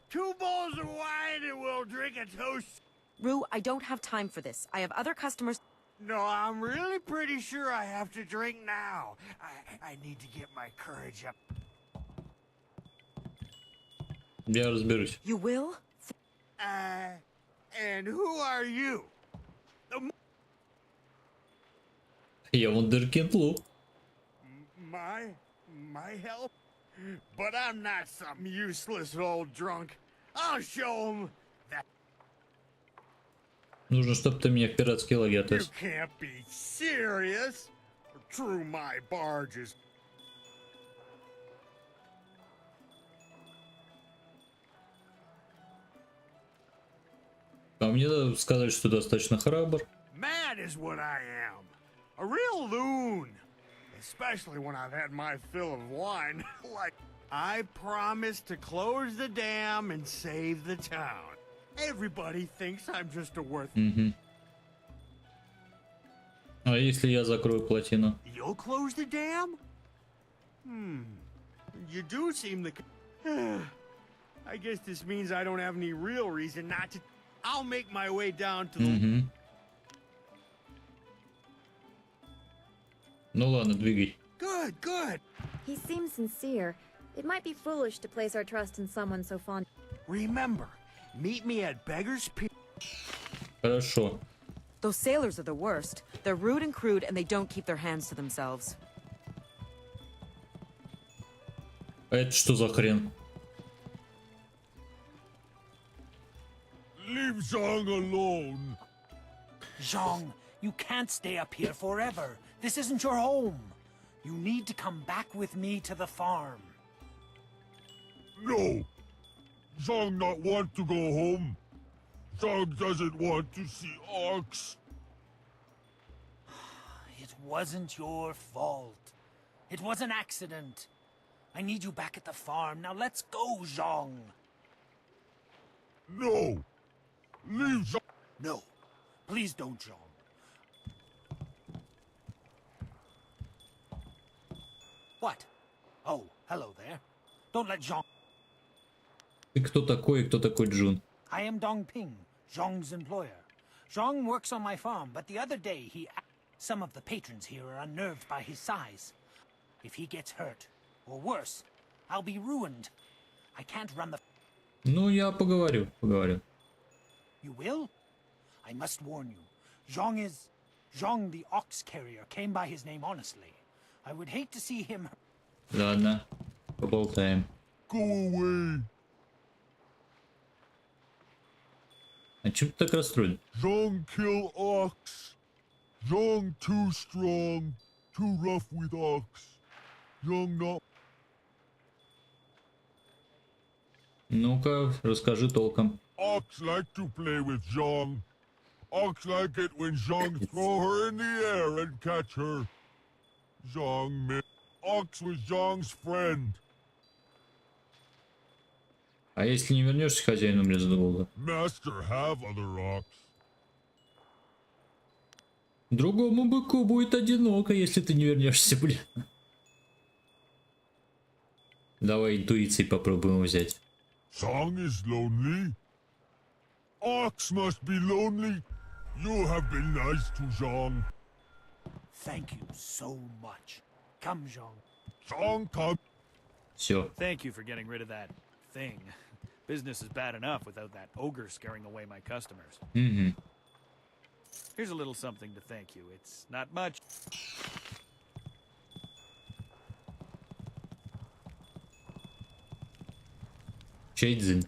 2 bowls of wine and we'll drink a toast. Rue, I don't have time for this. I have other customers. No, I'm really pretty sure I have to drink now. I need to get my courage up. Я разберусь. You will? And who are you? Я wunderkind. My help? But I'm not some useless old drunk. I'll show him that. Нужно, чтобы ты меня в пиратский лагерь отвез. You can't be serious. True, my barges. А мне сказали, что достаточно храбр. Mad is what I am. A real loon. Especially when I've had my fill of wine. Like, I promised to close the dam and save the town. Everybody thinks I'm just a worth. А если я закрою плотину? You'll close the dam? You do seem to... I guess this means I don't have any real reason not to... I'll make my way down to the... Ну ладно, двигай. Good, good. He seems sincere. It might be foolish to place our trust in someone so fond. Remember, meet me at Beggar's Pier. Хорошо. Those sailors are the worst. They're rude and crude, and they don't keep their hands to themselves. А это что за хрен? Leave Zhang alone. Zhang, you can't stay up here forever. This isn't your home. You need to come back with me to the farm. No! Zhang not want to go home. Zhang doesn't want to see ox. It wasn't your fault. It was an accident. I need you back at the farm. Now let's go, Zhang. No! Leave Zhang. No. Please don't, Zhang. What? Oh, hello there. Don't let Zhang... Ты кто такой и кто такой Джун? I am Dongping, Zhang's employer. Zhang works on my farm, but the other day he... Some of the patrons here are unnerved by his size. If he gets hurt, or worse, I'll be ruined. I can't run the... Ну, я поговорю. You will? I must warn you. Zhang the ox carrier came by his name honestly. I would hate to see him... Ладно, поболтаем. Go away. А чё ты так расстроен? Zhang kill ox. Zhang too strong, too rough with ox. Zhang not... Ну-ка, расскажи толком. Ox like to play with Zhang. Ox like it when Zhang throw her in the air and catch her. Zhang missed. Ox was Zhang's friend. А если не вернешься, хозяин умрет с голода? Master have other ox. Другому быку будет одиноко, если ты не вернешься, блин. Давай интуицией попробуем взять. Zhang is lonely. Ox must be lonely. You have been nice to Zhang. Thank you so much. Come, Zhang. Zhang, come. Все. Thank you for getting rid of that thing. Business is bad enough without that ogre scaring away my customers. Угу. Here's a little something to thank you. It's not much. Чейдзин.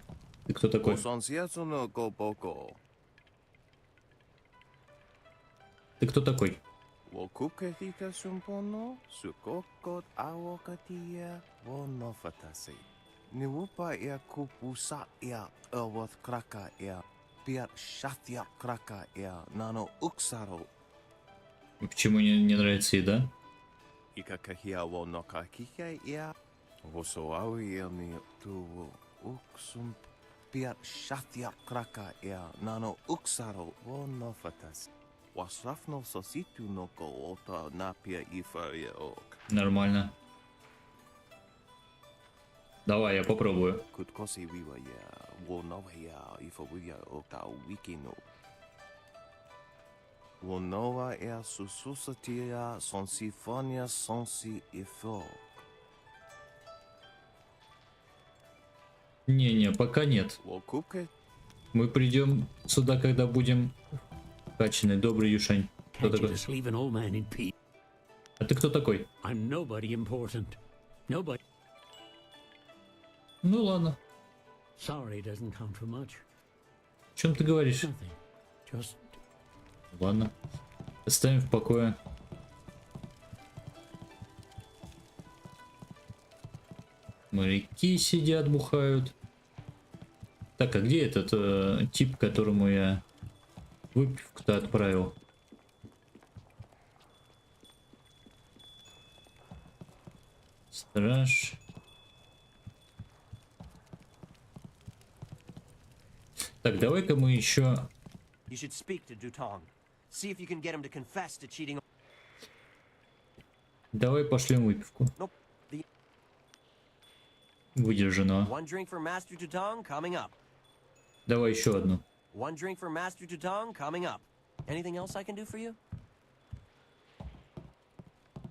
Ты кто такой? Ты кто такой? Почему не нравится еда? Нормально. Давай, я попробую. Не, пока нет. Мы придем сюда, когда будем качаны. Добрый Юшань. Кто такой? А ты кто такой? Ну ладно. О чем ты говоришь? Ладно. Оставим в покое. Моряки сидят, бухают. Так, а где этот тип, которому я выпивку-то отправил? Страж. Так, давай-ка мы еще... Давай пошлем выпивку. Выдержано. Давай еще одну.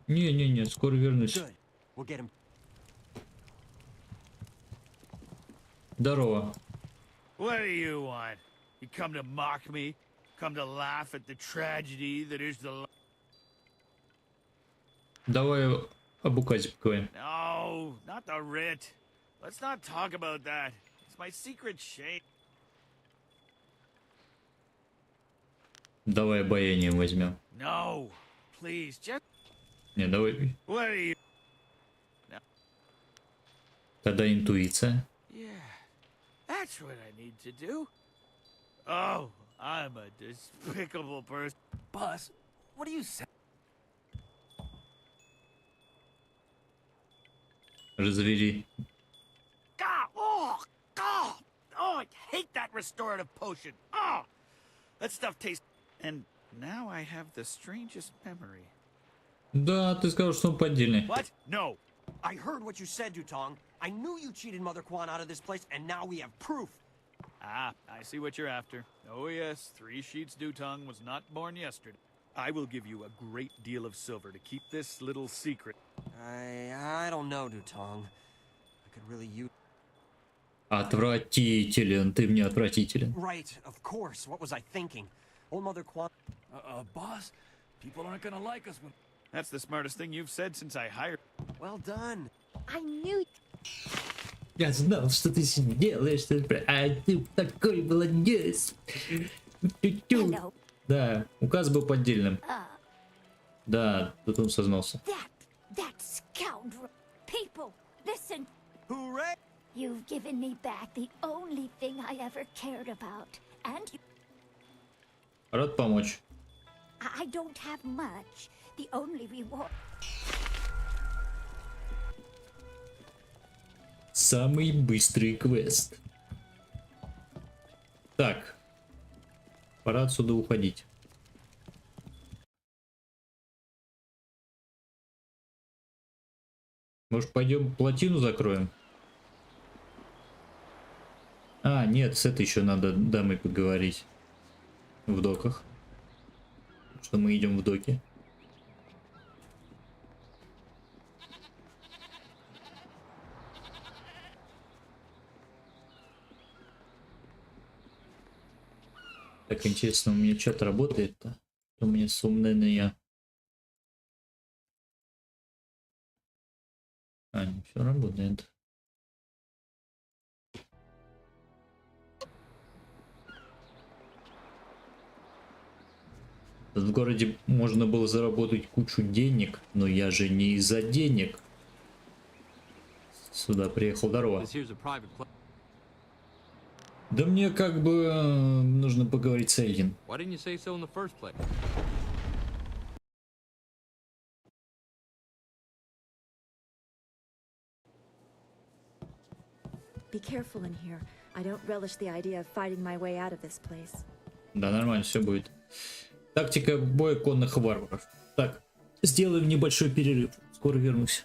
Не, скоро вернусь. Здорово. What do you want? You come to mock me? Come to laugh at the tragedy that is the... Давай об указе поговорим. No, not the writ. Let's not talk about that. It's my secret shame. Давай обаянием возьмем. No, please, just... Не, давай. What are you... Тогда интуиция. Yeah, that's what I need to do. Oh, I'm a despicable person. Buzz, what do you say? Развери. God, oh, God, oh, I hate that restorative potion. Oh, that stuff tastes... And now I have the strangest memory. Да, ты сказал, что он поддельный. What? No. I heard what you said, Dutong. I knew you cheated Mother Quan out of this place, and now we have proof. Ah, I see what you're after. Oh yes, 3 Sheets Dutong was not born yesterday. I will give you a great deal of silver to keep this little secret. I don't know, Dutong. I could really use... Отвратителен, ты мне отвратителен. Right, of course. What was I thinking? Old Mother Quan... Boss, people aren't gonna like us when... That's the smartest thing you've said since I hired... Well done. I knew... Я знал, что ты сделаешь. А ты такой молодец. Hello. Да, указ был поддельным. Да, тут он сознался. That scoundrel. People, listen. Hooray! You've given me back the only thing I ever cared about. And you... Рад помочь. I don't have much. The only reward... Самый быстрый квест. Так. Пора отсюда уходить. Может, пойдем плотину закроем? А, нет, с этой еще надо дамой поговорить. В доках. Что мы идем в доки. Так, интересно, у меня что-то работает-то? У меня сумная. А, не все работает. В городе можно было заработать кучу денег, но я же не из-за денег сюда приехал. Здорово. Да мне как бы нужно поговорить с Эльдин. Be careful in here. I don't relish the idea of fighting my way out of this place. Да, нормально, все будет. Тактика боя конных варваров. Так, сделаем небольшой перерыв. Скоро вернусь.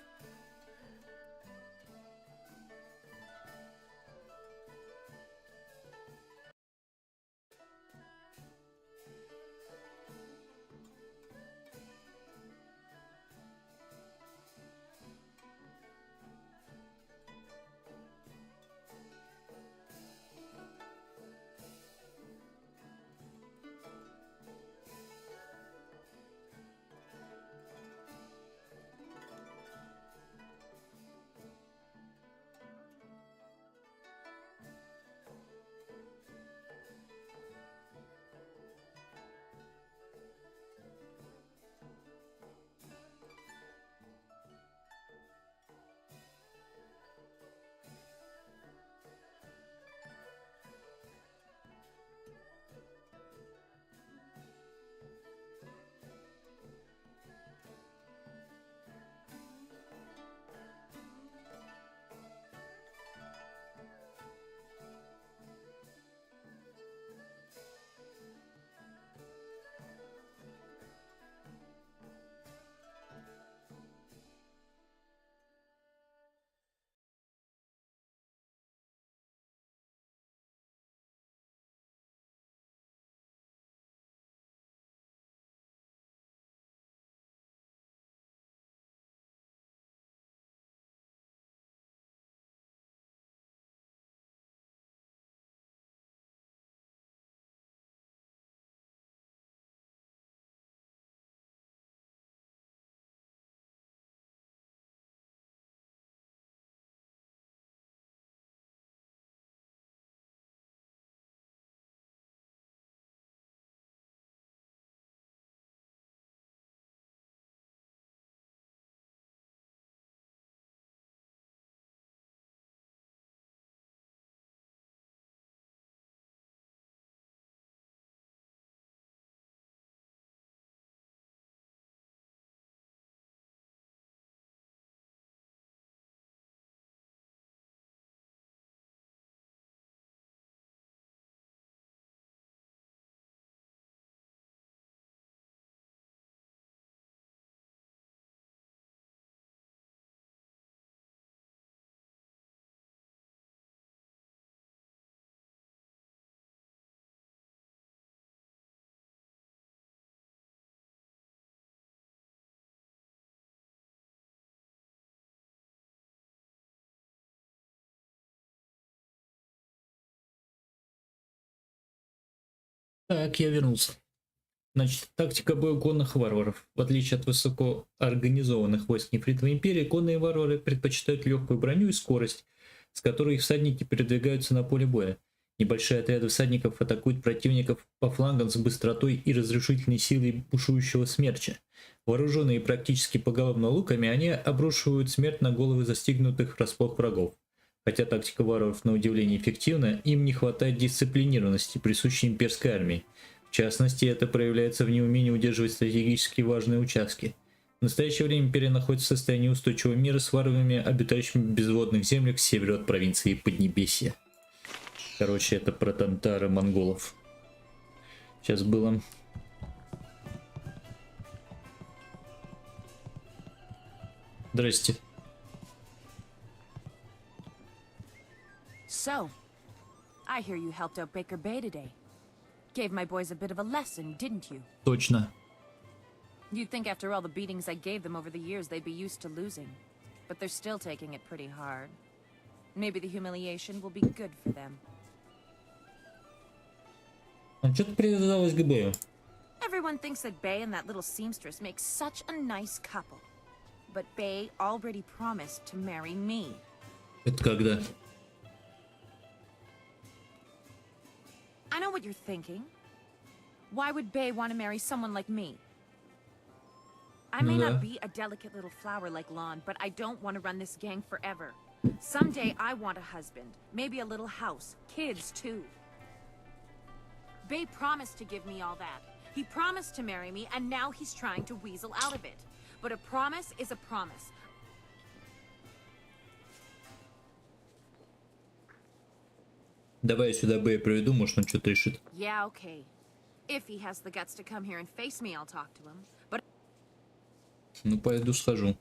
Так, я вернулся. Значит, тактика боя конных варваров. В отличие от высокоорганизованных войск нефритовой империи, конные варвары предпочитают легкую броню и скорость, с которой их всадники передвигаются на поле боя. Небольшие отряды всадников атакуют противников по флангам с быстротой и разрушительной силой бушующего смерча. Вооруженные практически поголовно луками, они обрушивают смерть на головы застигнутых врасплох врагов. Хотя тактика варваров на удивление эффективна, им не хватает дисциплинированности, присущей имперской армии. В частности, это проявляется в неумении удерживать стратегически важные участки. В настоящее время империя находится в состоянии устойчивого мира с варварами, обитающими в безводных землях к северу от провинции Поднебесья. Короче, это про тантары монголов. Сейчас было. Здрасте. So, I hear you helped out Baker Bay today. Gave my boys a bit of a lesson, didn't you? Точно. You'd think after all the beatings I gave them over the years they'd be used to losing. But they're still taking it pretty hard. Maybe the humiliation will be good for them. А что ты привязалась к ГБ? Everyone thinks that Bay and that little seamstress make such a nice couple. But Bay already promised to marry me. Это когда? I know what you're thinking. Why would Bay want to marry someone like me? I may not be a delicate little flower like Lon, but I don't want to run this gang forever. Someday I want a husband, maybe a little house, kids too. Bay promised to give me all that. He promised to marry me, and now he's trying to weasel out of it. But a promise is a promise. Давай я сюда Б приведу, может он что-то решит. Yeah, okay. If he has the guts to come here and face me, I'll talk to him. But Ну, пойду схожу.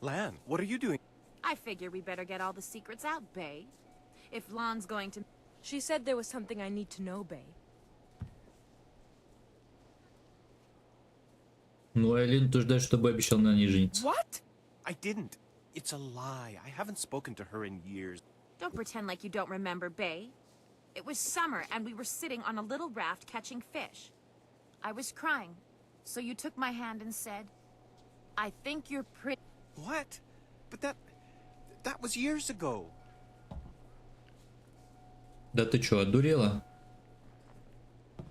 Lan, what are you doing? I figure we better get all the secrets out, Bay. If Lon's going to... She said there was something I need to know, Bay. Ну, Айлин, ты ждешь, чтобы обещал на ней жениться. What? I didn't. It's a lie. I haven't spoken to her in years. Don't pretend like you don't remember, Bay. It was summer, and we were sitting on a little raft catching fish. I was crying, so you took my hand and said, I think you're pretty... What? But that was years ago. Да ты чё, одурела?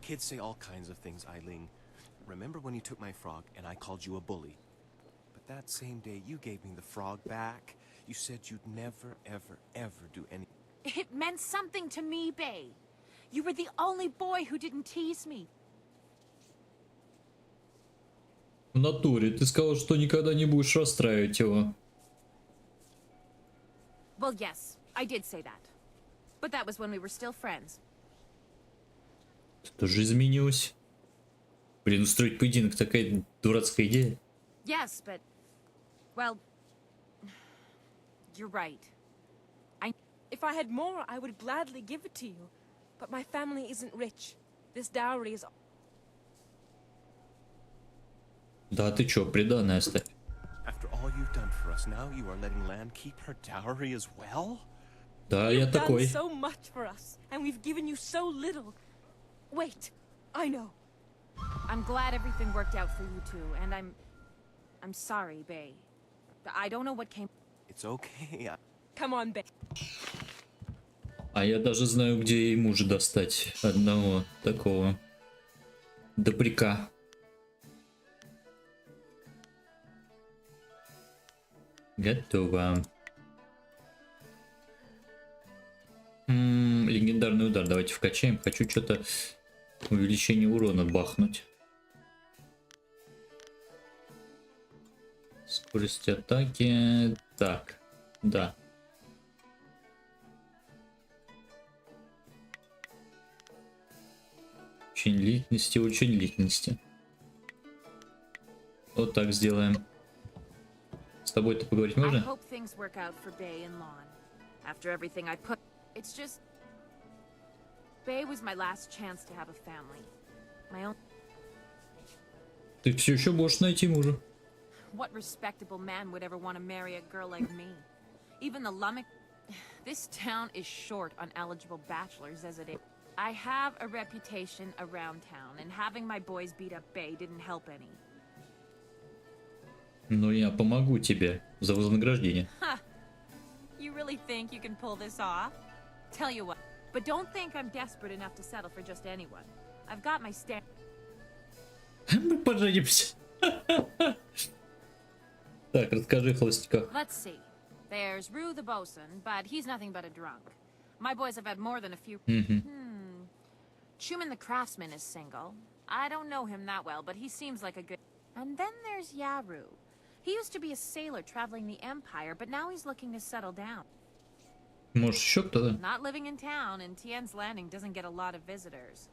Kids say all kinds of things, Eileen. Remember when you took my frog and I called you a bully? But that same day you gave me the frog back. You said you'd never, ever, ever do any... It meant something to me, Bay. You were the only boy who didn't tease me. В натуре, ты сказал, что никогда не будешь расстраивать его. Well, yes, I did say that. But that was when we were still friends. Ты тоже изменилась. Блин, устроить поединок, такая дурацкая идея. Yes, but... Well... You're right. If I had more, I would gladly give it to you. But my family isn't rich. This dowry is... Да ты чё, приданое оставь. After all you've done for us, now you are letting Lan keep her dowry as well? Да, я такой. You've done so much for us, and we've given you so little. Wait, I know. I'm glad everything worked out for you two, and I'm sorry, Bay. I don't know what came... It's okay. Come on, Bay. А я даже знаю, где ей мужа достать. Одного такого добряка. Готово. Легендарный удар. Давайте вкачаем. Хочу что-то увеличение урона бахнуть. Скорость атаки. Так, да. Очень длительности, очень длительности. Вот так сделаем. С тобой-то поговорить можно? Ты все еще можешь найти мужа. What respectable man would ever want to marry a girl like me? Even the lummox... This town is short on eligible bachelors as it is. I have a reputation around town, and having my boys beat up Bay didn't help any. Ну, я помогу тебе за вознаграждение. Huh. You really think you can pull this off? Tell you what, but don't think I'm desperate enough to settle for just anyone. I've got my stand. Мы поженимся. Так, расскажи о холостяках. Let's see. There's Rue the bosun, but he's nothing but a drunk. My boys have had more than a few. Schumann the craftsman is single. I don't know him that well, but he seems like a good. And then there's Yaru. He used to be a sailor traveling the Empire, but now he's looking to settle down. Может, еще кто-то? Not living in town, and Tien's Landing doesn't get a lot of visitors.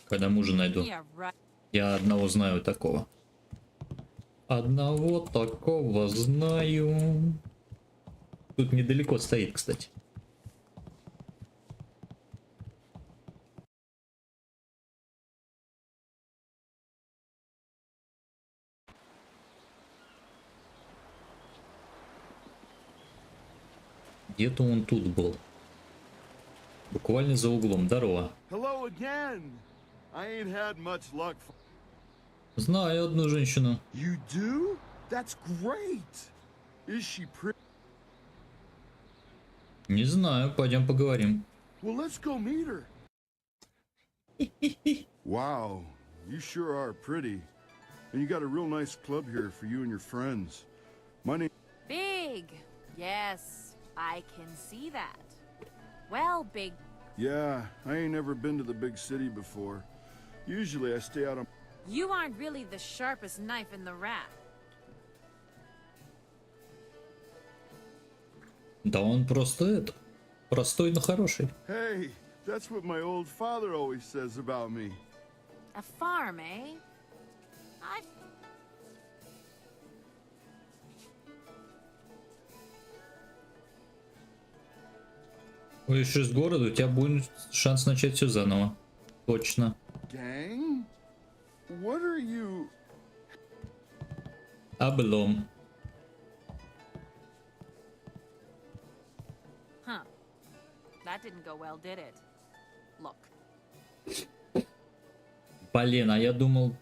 Когда мужа найду. Yeah, right. Я одного знаю такого. Одного такого знаю. Тут недалеко стоит, кстати. Где-то он тут был. Буквально за углом. Здорово. Hello again. I ain't had much luck. Знаю одну женщину. You do? That's great. Is she pretty? Не знаю, пойдем поговорим. Well, let's go meet her. Wow, you sure are pretty. And you got a real nice club here for you and your friends. My name... Big. Yes, I can see that. Well, Big. Yeah, I ain't never been to the big city before. Usually I stay out on... You aren't really the sharpest knife in the rack. Да он просто это. Простой, но хороший. Hey, that's what my old father always says about me. A farm, eh? Уйдешь из города, у тебя будет шанс начать все заново. Точно. Gang? What are you... Облом. Huh. That didn't go well, did it? Look. Блин, а я думал...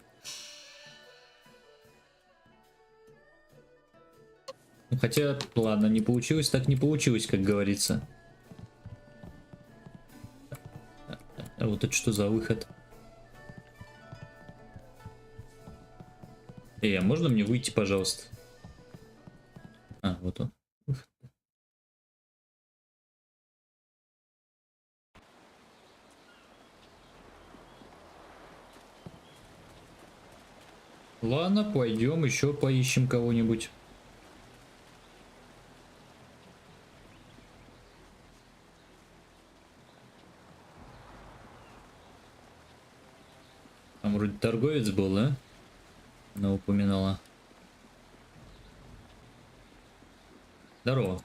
Ну, хотя, ладно, не получилось, так не получилось, как говорится. А вот это что за выход? А можно мне выйти, пожалуйста? А, вот он. Ладно, пойдем еще поищем кого-нибудь. Там вроде торговец был, да? Она упоминала. Здорово.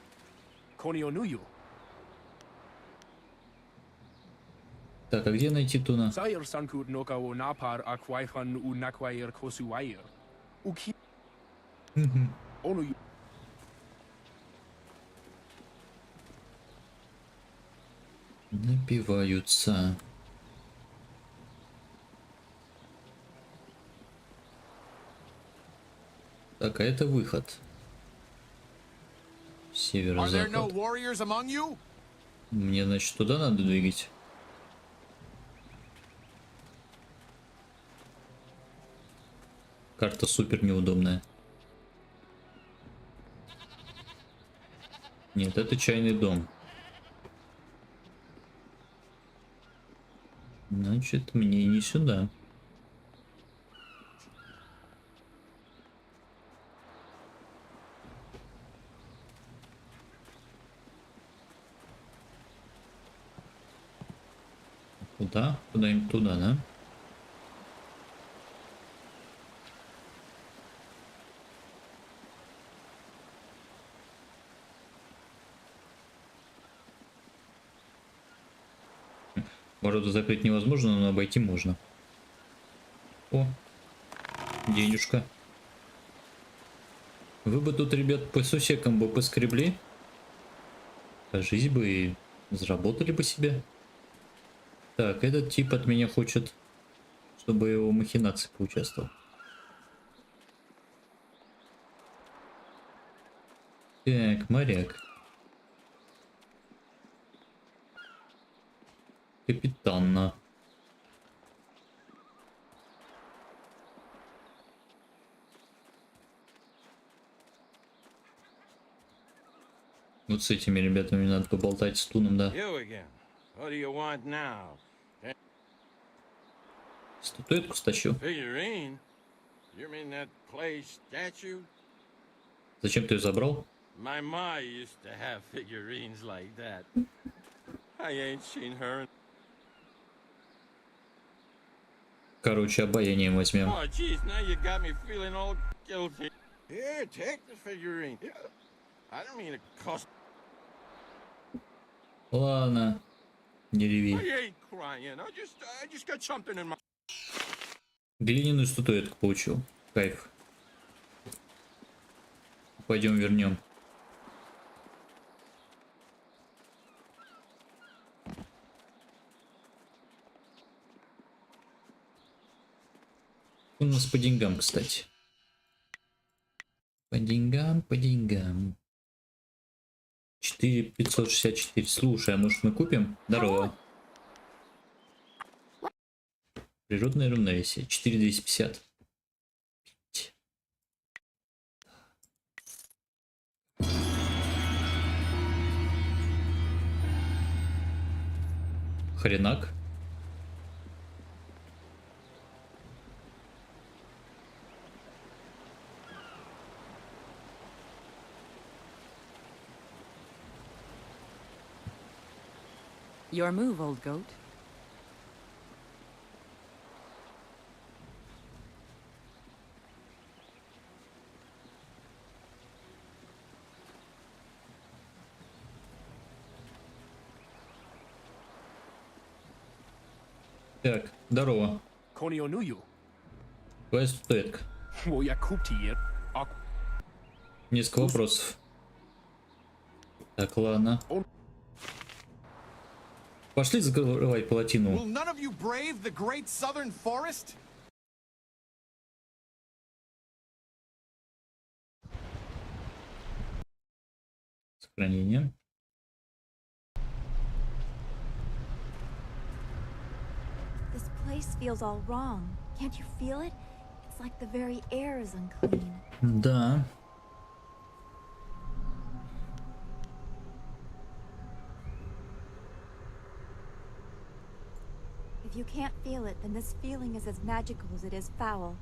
Так, а где найти Туна? Напиваются. Так, а это выход. Северо-запад. Мне, значит, туда надо двигать. Карта супер неудобная. Нет, это чайный дом. Значит, мне не сюда. Куда? Куда-нибудь туда, да? Ворота закрыть невозможно, но обойти можно. О, денежка. Вы бы тут, ребят, по сусекам бы поскребли. Кажись бы и заработали бы себе. Так, этот тип от меня хочет, чтобы его махинации поучаствовал. Так, моряк. Капитанна. Вот с этими ребятами надо поболтать с Туном, да. Статуэтку стащу. Зачем ты ее забрал? Короче, обаянием возьмем. Ладно, не реви. Глиняную статуэтку получил. Кайф. Пойдем вернем. У нас по деньгам, кстати. По деньгам, по деньгам. 4564. Слушай, а может мы купим? Здорово. Природное равновесие. 4250. Хренак. Your move, old goat. Так, здорово. Твоя статуэтка. Несколько вопросов. Так, ладно. Пошли закрывать плотину. Сохранение. This place feels all wrong. Can't you feel it? It's like the very air is unclean. Да. If you can't feel it, then this feeling is as magical as it is foul.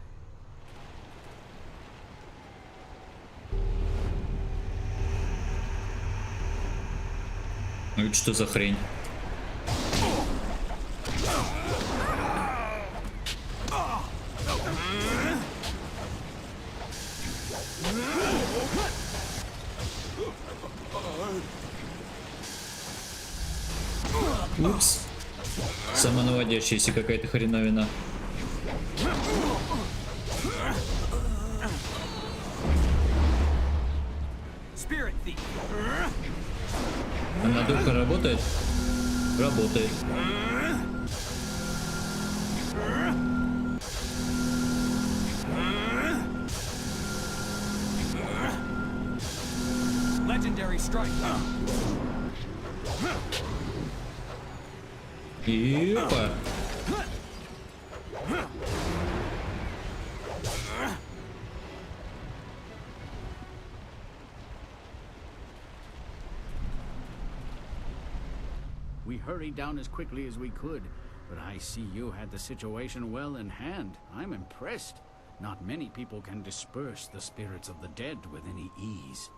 Ну это что за хрень? Упс. Самонаводящаяся какая-то хреновина. Она духа работает? Работает. Legendary strike. Опа. We hurried down as quickly as we could, but I see you had the situation well in hand. I'm impressed. Not many people can disperse the spirits of the dead with any ease.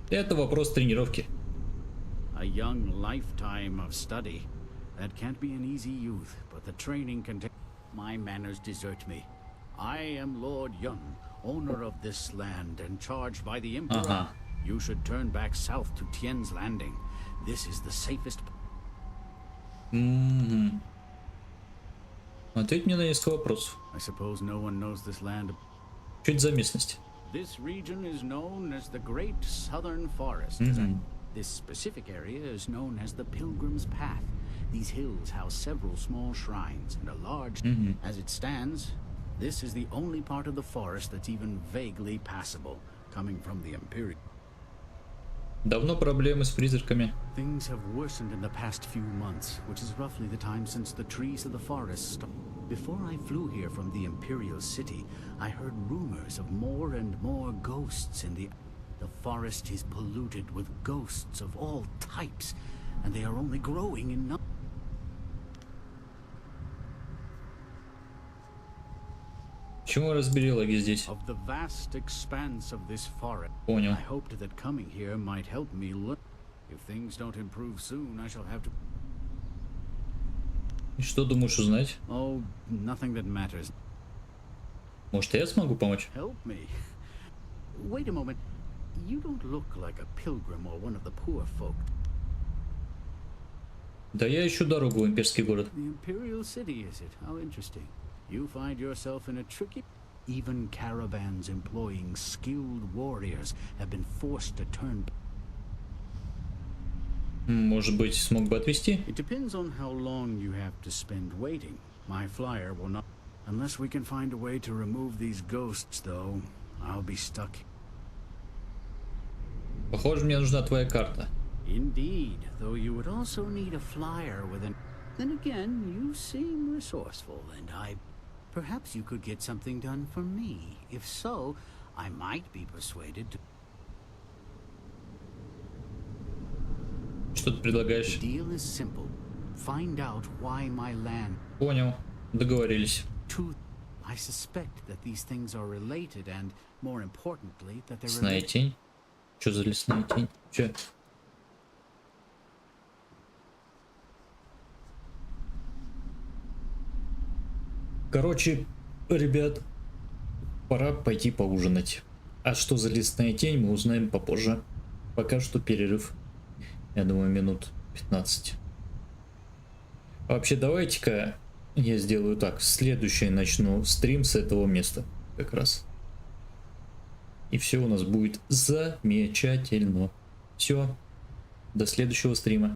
Это вопрос тренировки. A young lifetime of study. That can't be an easy youth, but the training can take... My manners desert me. I am Lord Yun, owner of this land and charged by the Emperor. You should turn back south to Tien's Landing. This is the safest... Ответь мне на несколько вопросов. I suppose no one knows this land. Что это за местность? This region is known as the Great Southern Forest. This specific area is known as the Pilgrim's Path. These hills house several small shrines and a large... As it stands, this is the only part of the forest that's even vaguely passable, coming from the Imperial. Давно проблемы с призраками. Things have worsened in the past few months, which is roughly the time since the trees of the forest. Before I flew here from the Imperial City, I heard rumors of more and more ghosts in the... The forest is polluted with ghosts of all types, and they are only growing in numbers. Почему разбери лаги здесь? Of the vast expanse of this forest. Понял. I hoped that coming here might help me learn. If things don't improve soon, I shall have to... И что думаешь узнать? Oh, nothing that matters. Может, я смогу помочь? Help me. Wait a moment. You don't look like a pilgrim or one of the poor folk. Да я ищу дорогу в имперский город. The Imperial City, is it? How interesting. You find yourself in a tricky... Even caravans employing skilled warriors have been forced to turn... Может быть, смог бы отвезти? It depends on how long you have to spend waiting. My flyer will not... Unless we can find a way to remove these ghosts, though, I'll be stuck. Похоже, мне нужна твоя карта. Indeed, though you would also need a flyer with an... Then again, you seem resourceful, and perhaps you could get something done for me. If so, I might be persuaded to... Что ты предлагаешь? The deal is simple. Find out why my land... Понял. Договорились. I suspect that these things are related, and more importantly, that they're... Лесная тень? Что за лесная тень? Че? Короче, ребят, пора пойти поужинать. А что за лесная тень, мы узнаем попозже. Пока что перерыв. Я думаю, минут 15. Вообще, давайте-ка я сделаю так. Следующий начну стрим с этого места. Как раз. И все у нас будет замечательно. Все. До следующего стрима.